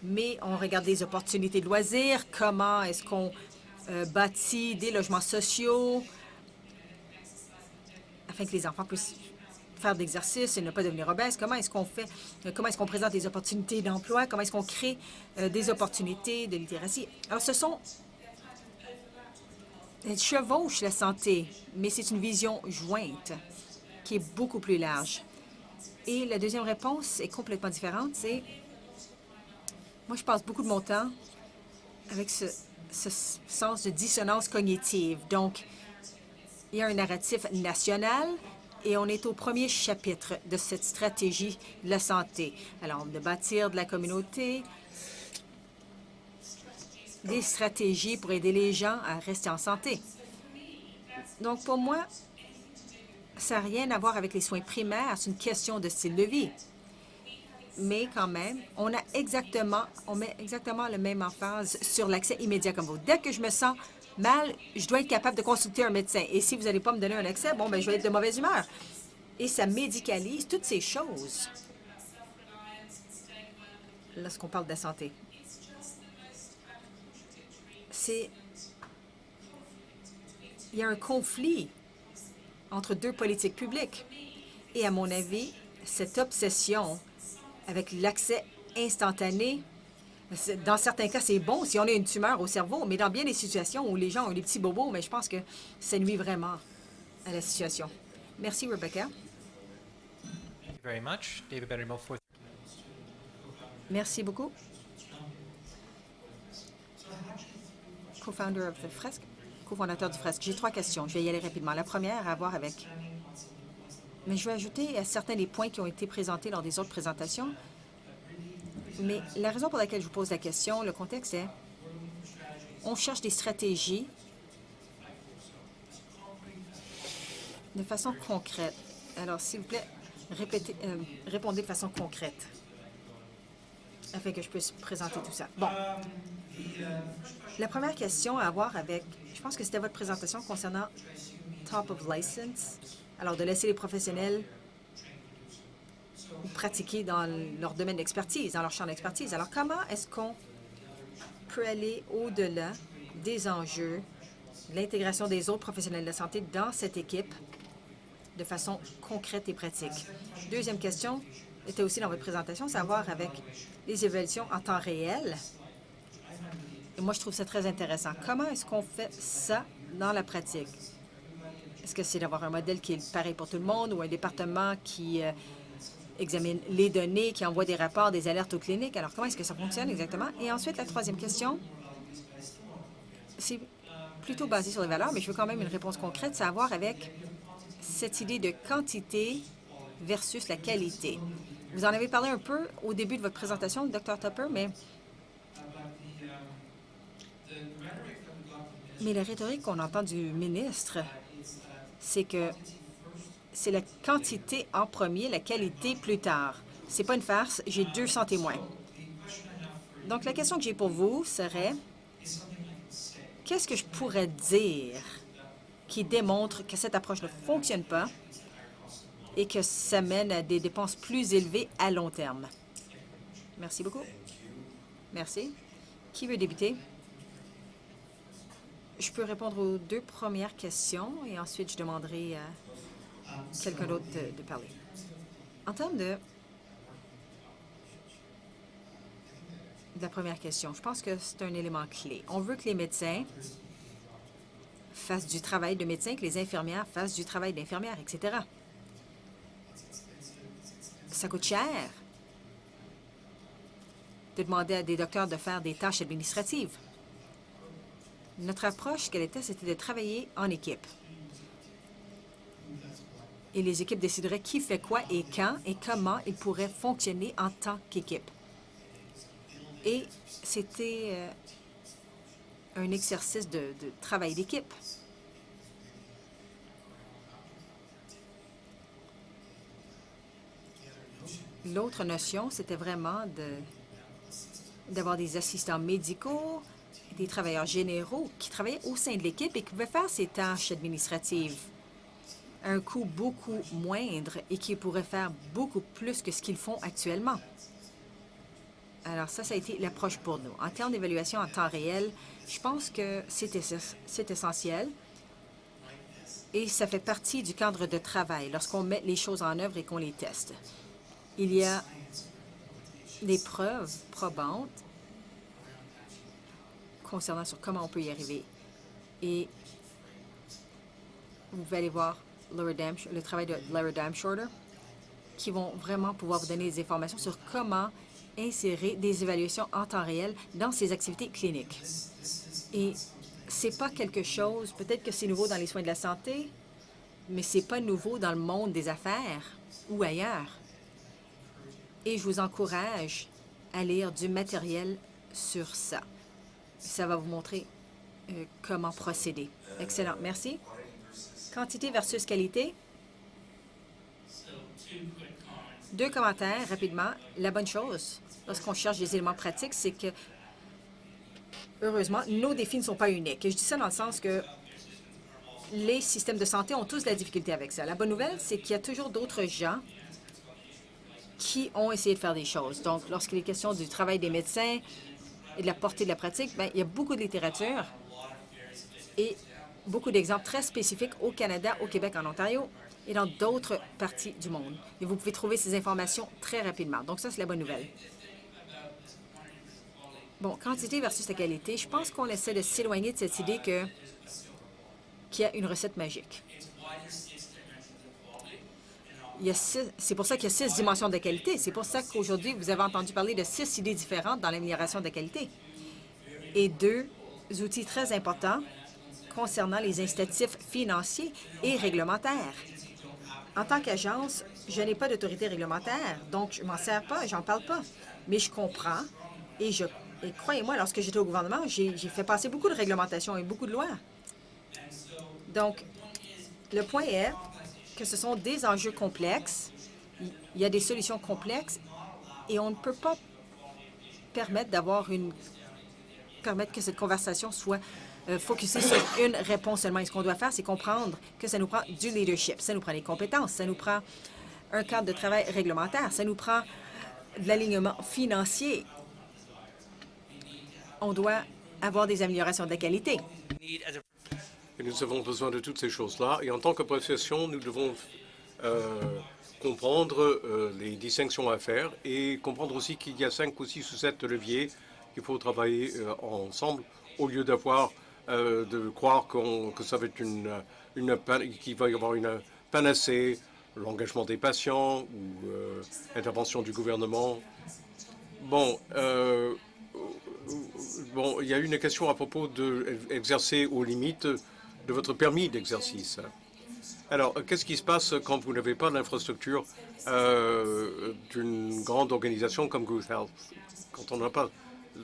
mais on regarde les opportunités de loisirs, comment est-ce qu'on bâtit des logements sociaux afin que les enfants puissent faire de l'exercice et ne pas devenir obèses. Comment est-ce qu'on fait, comment est-ce qu'on présente des opportunités d'emploi, comment est-ce qu'on crée des opportunités de littératie. Alors, ce sont... Elles chevauchent la santé, mais c'est une vision jointe qui est beaucoup plus large. Et la deuxième réponse est complètement différente, c'est... Moi, je passe beaucoup de mon temps avec ce sens de dissonance cognitive. Donc, il y a un narratif national et on est au premier chapitre de cette stratégie de la santé. Alors, de bâtir de la communauté, des stratégies pour aider les gens à rester en santé. Donc, pour moi, ça n'a rien à voir avec les soins primaires, c'est une question de style de vie. Mais quand même, on met exactement le même emphase sur l'accès immédiat comme vous. Dès que je me sens mal, je dois être capable de consulter un médecin. Et si vous n'allez pas me donner un accès, bon, ben, je vais être de mauvaise humeur. Et ça médicalise toutes ces choses lorsqu'on parle de la santé. Il y a un conflit entre deux politiques publiques. Et à mon avis, cette obsession avec l'accès instantané, dans certains cas, c'est bon si on a une tumeur au cerveau, mais dans bien des situations où les gens ont des petits bobos, mais je pense que ça nuit vraiment à la situation. Merci, Rebecca. Thank you very much. David Bendermo, fourth. Merci beaucoup. Co-founder of the Fresque, cofondateur du Fresque. J'ai 3 questions. Je vais y aller rapidement. La première a à voir avec... Mais je vais ajouter à certains des points qui ont été présentés lors des autres présentations. Mais la raison pour laquelle je vous pose la question, le contexte est, on cherche des stratégies de façon concrète. Alors, s'il vous plaît, répondez de façon concrète afin que je puisse présenter tout ça. Bon. La première question a à voir avec, je pense que c'était votre présentation concernant Top of License. Alors, de laisser les professionnels pratiquer dans leur domaine d'expertise, dans leur champ d'expertise. Alors, comment est-ce qu'on peut aller au-delà des enjeux, de l'intégration des autres professionnels de la santé dans cette équipe de façon concrète et pratique? Deuxième question était aussi dans votre présentation, c'est à voir avec les évaluations en temps réel. Et moi, je trouve ça très intéressant. Comment est-ce qu'on fait ça dans la pratique? Est-ce que c'est d'avoir un modèle qui est pareil pour tout le monde ou un département qui examine les données, qui envoie des rapports, des alertes aux cliniques? Alors, comment est-ce que ça fonctionne exactement? Et ensuite, la troisième question, c'est plutôt basé sur les valeurs, mais je veux quand même une réponse concrète, c'est à voir avec cette idée de quantité versus la qualité. Vous en avez parlé un peu au début de votre présentation, Dr. Tupper, mais la rhétorique qu'on entend du ministre, c'est que c'est la quantité en premier, la qualité plus tard. C'est pas une farce, j'ai 200 témoins. Donc, la question que j'ai pour vous serait, qu'est-ce que je pourrais dire qui démontrent que cette approche ne fonctionne pas et que ça mène à des dépenses plus élevées à long terme. Merci beaucoup. Merci. Qui veut débuter? Je peux répondre aux deux premières questions et ensuite je demanderai à quelqu'un d'autre de parler. En termes de la première question, je pense que c'est un élément clé. On veut que les médecins fassent du travail de médecin, que les infirmières fassent du travail d'infirmière, etc. Ça coûte cher de demander à des docteurs de faire des tâches administratives. Notre approche, quelle était, c'était de travailler en équipe. Et les équipes décideraient qui fait quoi et quand et comment ils pourraient fonctionner en tant qu'équipe. Et c'était un exercice de travail d'équipe. L'autre notion, c'était vraiment d'avoir des assistants médicaux, des travailleurs généraux qui travaillaient au sein de l'équipe et qui pouvaient faire ces tâches administratives à un coût beaucoup moindre et qui pourraient faire beaucoup plus que ce qu'ils font actuellement. Alors ça a été l'approche pour nous. En termes d'évaluation en temps réel, je pense que c'est essentiel et ça fait partie du cadre de travail lorsqu'on met les choses en œuvre et qu'on les teste. Il y a des preuves probantes concernant sur comment on peut y arriver. Et vous pouvez aller voir le travail de Laura Damshorter, qui vont vraiment pouvoir vous donner des informations sur comment insérer des évaluations en temps réel dans ces activités cliniques. Et c'est pas quelque chose, peut-être que c'est nouveau dans les soins de la santé, mais c'est pas nouveau dans le monde des affaires ou ailleurs. Et je vous encourage à lire du matériel sur ça. Ça va vous montrer comment procéder. Excellent. Merci. Quantité versus qualité. Deux commentaires rapidement. La bonne chose, lorsqu'on cherche des éléments pratiques, c'est que, heureusement, nos défis ne sont pas uniques. Et je dis ça dans le sens que les systèmes de santé ont tous de la difficulté avec ça. La bonne nouvelle, c'est qu'il y a toujours d'autres gens qui ont essayé de faire des choses. Donc, lorsqu'il est question du travail des médecins et de la portée de la pratique, bien, il y a beaucoup de littérature et beaucoup d'exemples très spécifiques au Canada, au Québec, en Ontario et dans d'autres parties du monde. Et vous pouvez trouver ces informations très rapidement. Donc, ça, c'est la bonne nouvelle. Bon, quantité versus la qualité, je pense qu'on essaie de s'éloigner de cette idée qu'il y a une recette magique. C'est pour ça qu'il y a 6 dimensions de qualité. C'est pour ça qu'aujourd'hui, vous avez entendu parler de 6 idées différentes dans l'amélioration de la qualité. Et 2 outils très importants concernant les incitatifs financiers et réglementaires. En tant qu'agence, je n'ai pas d'autorité réglementaire, donc je ne m'en sers pas, j'en parle pas. Mais je comprends et croyez-moi, lorsque j'étais au gouvernement, j'ai fait passer beaucoup de réglementations et beaucoup de lois. Donc, le point est que ce sont des enjeux complexes, il y a des solutions complexes et on ne peut pas permettre que cette conversation soit focusée sur une réponse seulement. Et ce qu'on doit faire, c'est comprendre que ça nous prend du leadership, ça nous prend des compétences, ça nous prend un cadre de travail réglementaire, ça nous prend de l'alignement financier. On doit avoir des améliorations de la qualité. Et nous avons besoin de toutes ces choses-là. Et en tant que profession, nous devons comprendre les distinctions à faire et comprendre aussi qu'il y a 5 ou 6 ou 7 leviers qu'il faut travailler ensemble au lieu de croire que ça va être qu'il va y avoir une panacée, l'engagement des patients ou intervention du gouvernement. Bon, il y a une question à propos d'exercer aux limites de votre permis d'exercice. Alors, qu'est-ce qui se passe quand vous n'avez pas l'infrastructure d'une grande organisation comme Good Health, quand on n'a pas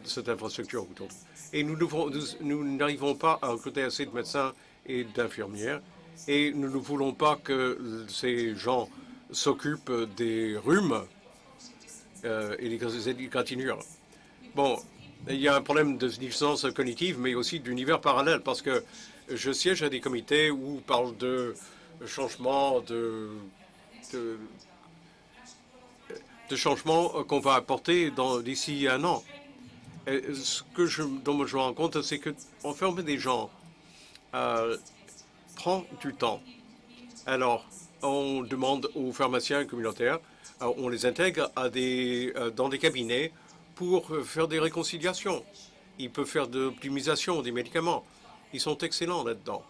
cette infrastructure autour? Et nous n'arrivons pas à recruter assez de médecins et d'infirmières, et nous ne voulons pas que ces gens s'occupent des rhumes et des égratignures. Bon, il y a un problème de déficience cognitive, mais aussi d'univers parallèle, parce que je siège à des comités où on parle de changements, de changements qu'on va apporter d'ici un an. Et dont je me rends compte, c'est qu'enfermer des gens prend du temps. Alors, on demande aux pharmaciens communautaires, on les intègre dans des cabinets pour faire des réconciliations. Ils peuvent faire de l'optimisation des médicaments. Ils sont excellents là-dedans.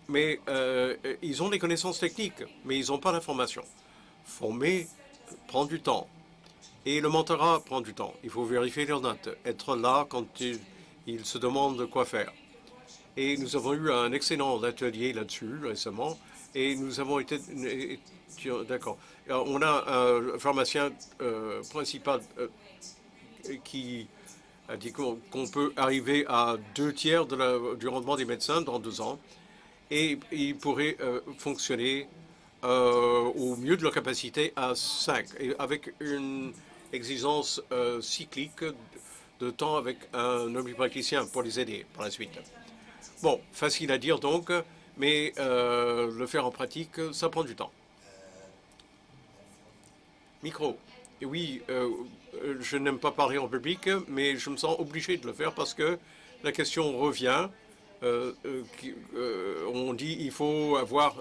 Mais ils ont des connaissances techniques, mais ils n'ont pas l'information. Former prend du temps. Et le mentorat prend du temps. Il faut vérifier leurs notes, être là quand ils se demandent quoi faire. Et nous avons eu un excellent atelier là-dessus récemment. Et nous avons été... D'accord. On a un pharmacien principal qui a dit qu'on peut arriver à 2/3 du rendement des médecins dans 2 ans. Et ils pourraient fonctionner au mieux de leur capacité à 5, et avec une exigence cyclique de temps avec un omnipraticien pour les aider par la suite. Bon, facile à dire donc, mais le faire en pratique, ça prend du temps. Micro. Et oui, je n'aime pas parler en public, mais je me sens obligé de le faire parce que la question revient. On dit qu'il faut avoir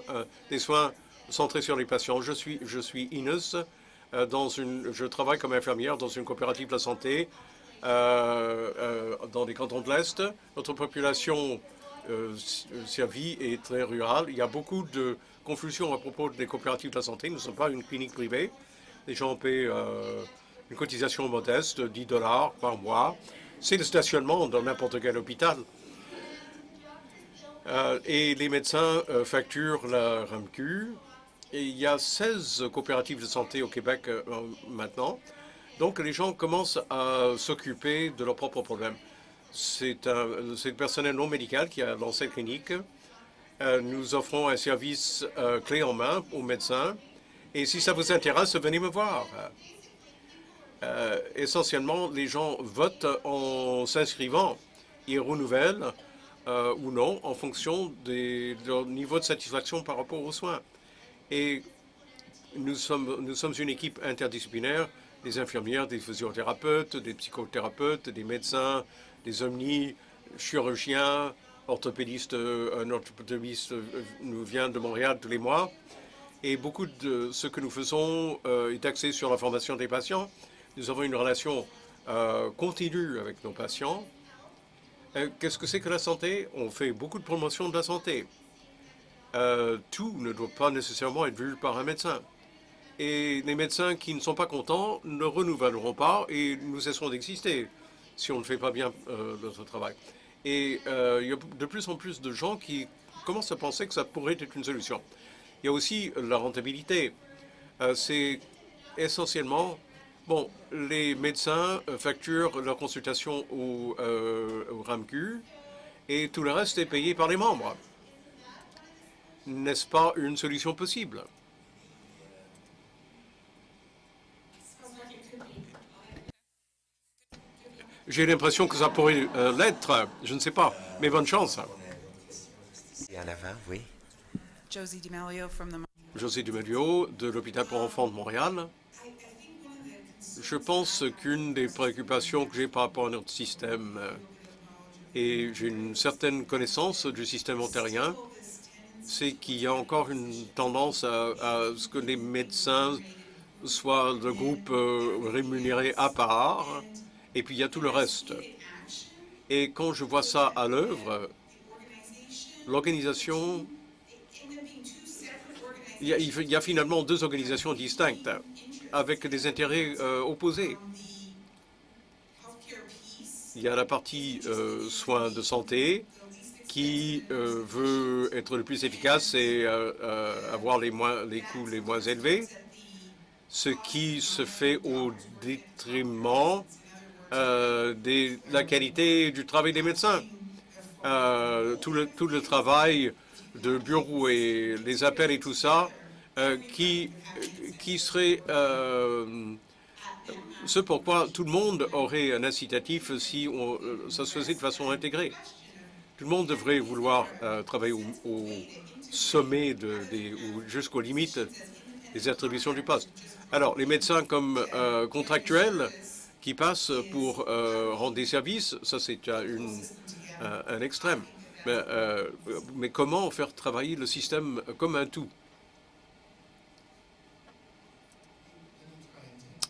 des soins centrés sur les patients. Je suis Inès, je travaille comme infirmière dans une coopérative de la santé dans les cantons de l'Est. Notre population servie est très rurale. Il y a beaucoup de confusion à propos des coopératives de la santé. Nous ne sommes pas une clinique privée. Les gens paient une cotisation modeste, $10 par mois. C'est le stationnement dans n'importe quel hôpital. Et les médecins facturent la RAMQ. Et il y a 16 coopératives de santé au Québec maintenant. Donc les gens commencent à s'occuper de leurs propres problèmes. C'est le personnel non médical qui a lancé la clinique. Nous offrons un service clé en main aux médecins. Et si ça vous intéresse, venez me voir. Essentiellement, les gens votent en s'inscrivant. Ils renouvellent ou non en fonction de leur niveau de satisfaction par rapport aux soins. Et nous sommes une équipe interdisciplinaire, des infirmières, des physiothérapeutes, des psychothérapeutes, des médecins, des chirurgiens, orthopédistes. Un orthopédiste nous vient de Montréal tous les mois. Et beaucoup de ce que nous faisons est axé sur la formation des patients. Nous avons une relation continue avec nos patients. Qu'est-ce que c'est que la santé? On fait beaucoup de promotion de la santé. Tout ne doit pas nécessairement être vu par un médecin. Et les médecins qui ne sont pas contents ne renouvelleront pas et nous cesserons d'exister si on ne fait pas bien notre travail. Et il y a de plus en plus de gens qui commencent à penser que ça pourrait être une solution. Il y a aussi la rentabilité. C'est essentiellement... Bon, les médecins facturent leur consultation au RAMQ et tout le reste est payé par les membres. N'est-ce pas une solution possible? J'ai l'impression que ça pourrait l'être. Je ne sais pas, mais bonne chance. Et en avant, oui. Josie DiMaglio from the... José Dumelio, de l'hôpital pour enfants de Montréal. Je pense qu'une des préoccupations que j'ai par rapport à notre système, et j'ai une certaine connaissance du système ontarien, c'est qu'il y a encore une tendance à ce que les médecins soient de groupes rémunérés à part, et puis il y a tout le reste. Et quand je vois ça à l'œuvre, l'organisation... Il y a finalement 2 organisations distinctes, avec des intérêts opposés. Il y a la partie soins de santé qui veut être le plus efficace et avoir les coûts les moins élevés, ce qui se fait au détriment de la qualité du travail des médecins. Tout le travail de bureau et les appels et tout ça, qui serait ce pourquoi tout le monde aurait un incitatif si ça se faisait de façon intégrée. Tout le monde devrait vouloir travailler au sommet ou jusqu'aux limites des attributions du poste. Alors, les médecins comme contractuels qui passent pour rendre des services, ça c'est un extrême. Mais comment faire travailler le système comme un tout?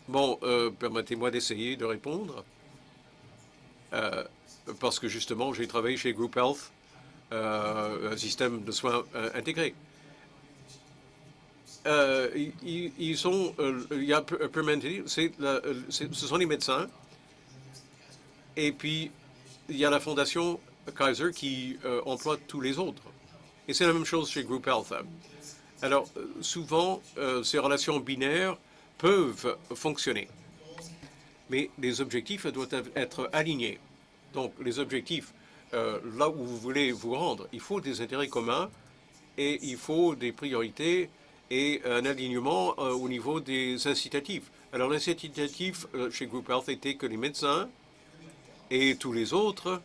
Bon, permettez-moi d'essayer de répondre. Parce que justement, j'ai travaillé chez Group Health, un système de soins intégré. Il y a Permanente, ce sont les médecins, et puis il y a la fondation Kaiser qui emploie tous les autres. Et c'est la même chose chez Group Health. Alors, souvent, ces relations binaires peuvent fonctionner, mais les objectifs doivent être alignés. Donc, les objectifs, là où vous voulez vous rendre, il faut des intérêts communs et il faut des priorités et un alignement au niveau des incitatifs. Alors, l'incitatif chez Group Health était que les médecins et tous les autres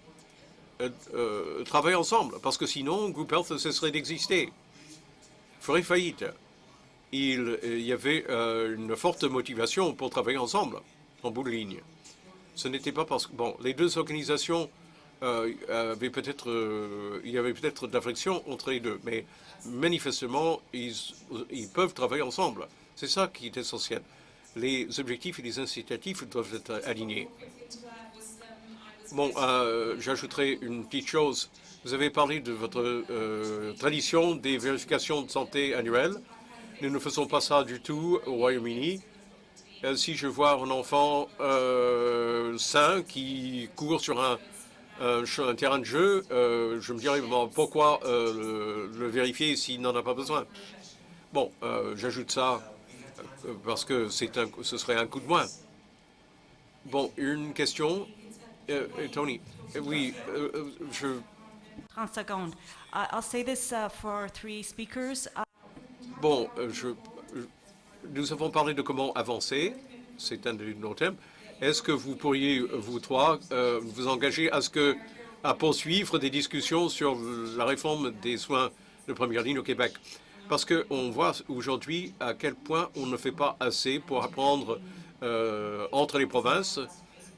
travaillent ensemble, parce que sinon, Group Health cesserait d'exister, ferait faillite. Il y avait une forte motivation pour travailler ensemble, en bout de ligne. Ce n'était pas parce que, bon, les deux organisations il y avait peut-être de la friction entre les deux, mais manifestement, ils peuvent travailler ensemble. C'est ça qui est essentiel. Les objectifs et les incitatifs doivent être alignés. Bon, j'ajouterai une petite chose. Vous avez parlé de votre tradition des vérifications de santé annuelles. Nous ne faisons pas ça du tout au Royaume-Uni. Si je vois un enfant sain qui court sur un terrain de jeu, je me dirais bon, pourquoi le vérifier s'il n'en a pas besoin. Bon, j'ajoute ça parce que ce serait un coup de moins. Bon, une question, Tony. Oui, 30 secondes. I'll say this for 3 speakers. Bon, nous avons parlé de comment avancer. C'est un de nos thèmes. Est-ce que vous pourriez, vous trois, vous engager à poursuivre des discussions sur la réforme des soins de première ligne au Québec? Parce qu'on voit aujourd'hui à quel point on ne fait pas assez pour apprendre entre les provinces.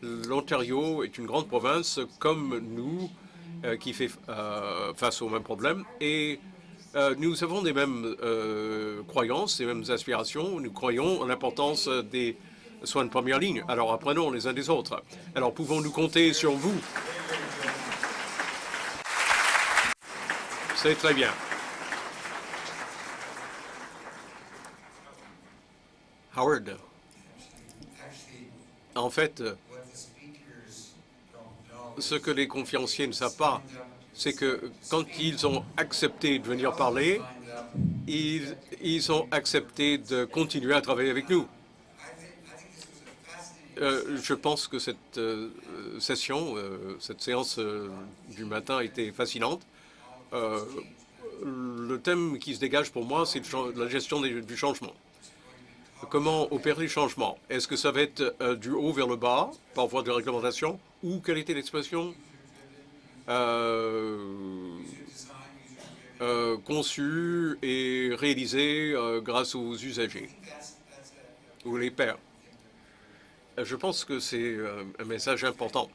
L'Ontario est une grande province comme nous qui fait face aux mêmes problèmes. Et nous avons des mêmes croyances, des mêmes aspirations. Nous croyons en l'importance des soins de première ligne. Alors apprenons les uns des autres. Alors pouvons-nous compter sur vous? C'est très bien. Howard. En fait, ce que les conférenciers ne savent pas, c'est que quand ils ont accepté de venir parler, ils ont accepté de continuer à travailler avec nous. Je pense que cette session, cette séance du matin était fascinante. Le thème qui se dégage pour moi, c'est la gestion du changement. Comment opérer le changement? Est-ce que ça va être du haut vers le bas, par voie de réglementation, ou quelle était l'expression conçu et réalisé grâce aux usagers ou les pairs? Je pense que c'est un message important.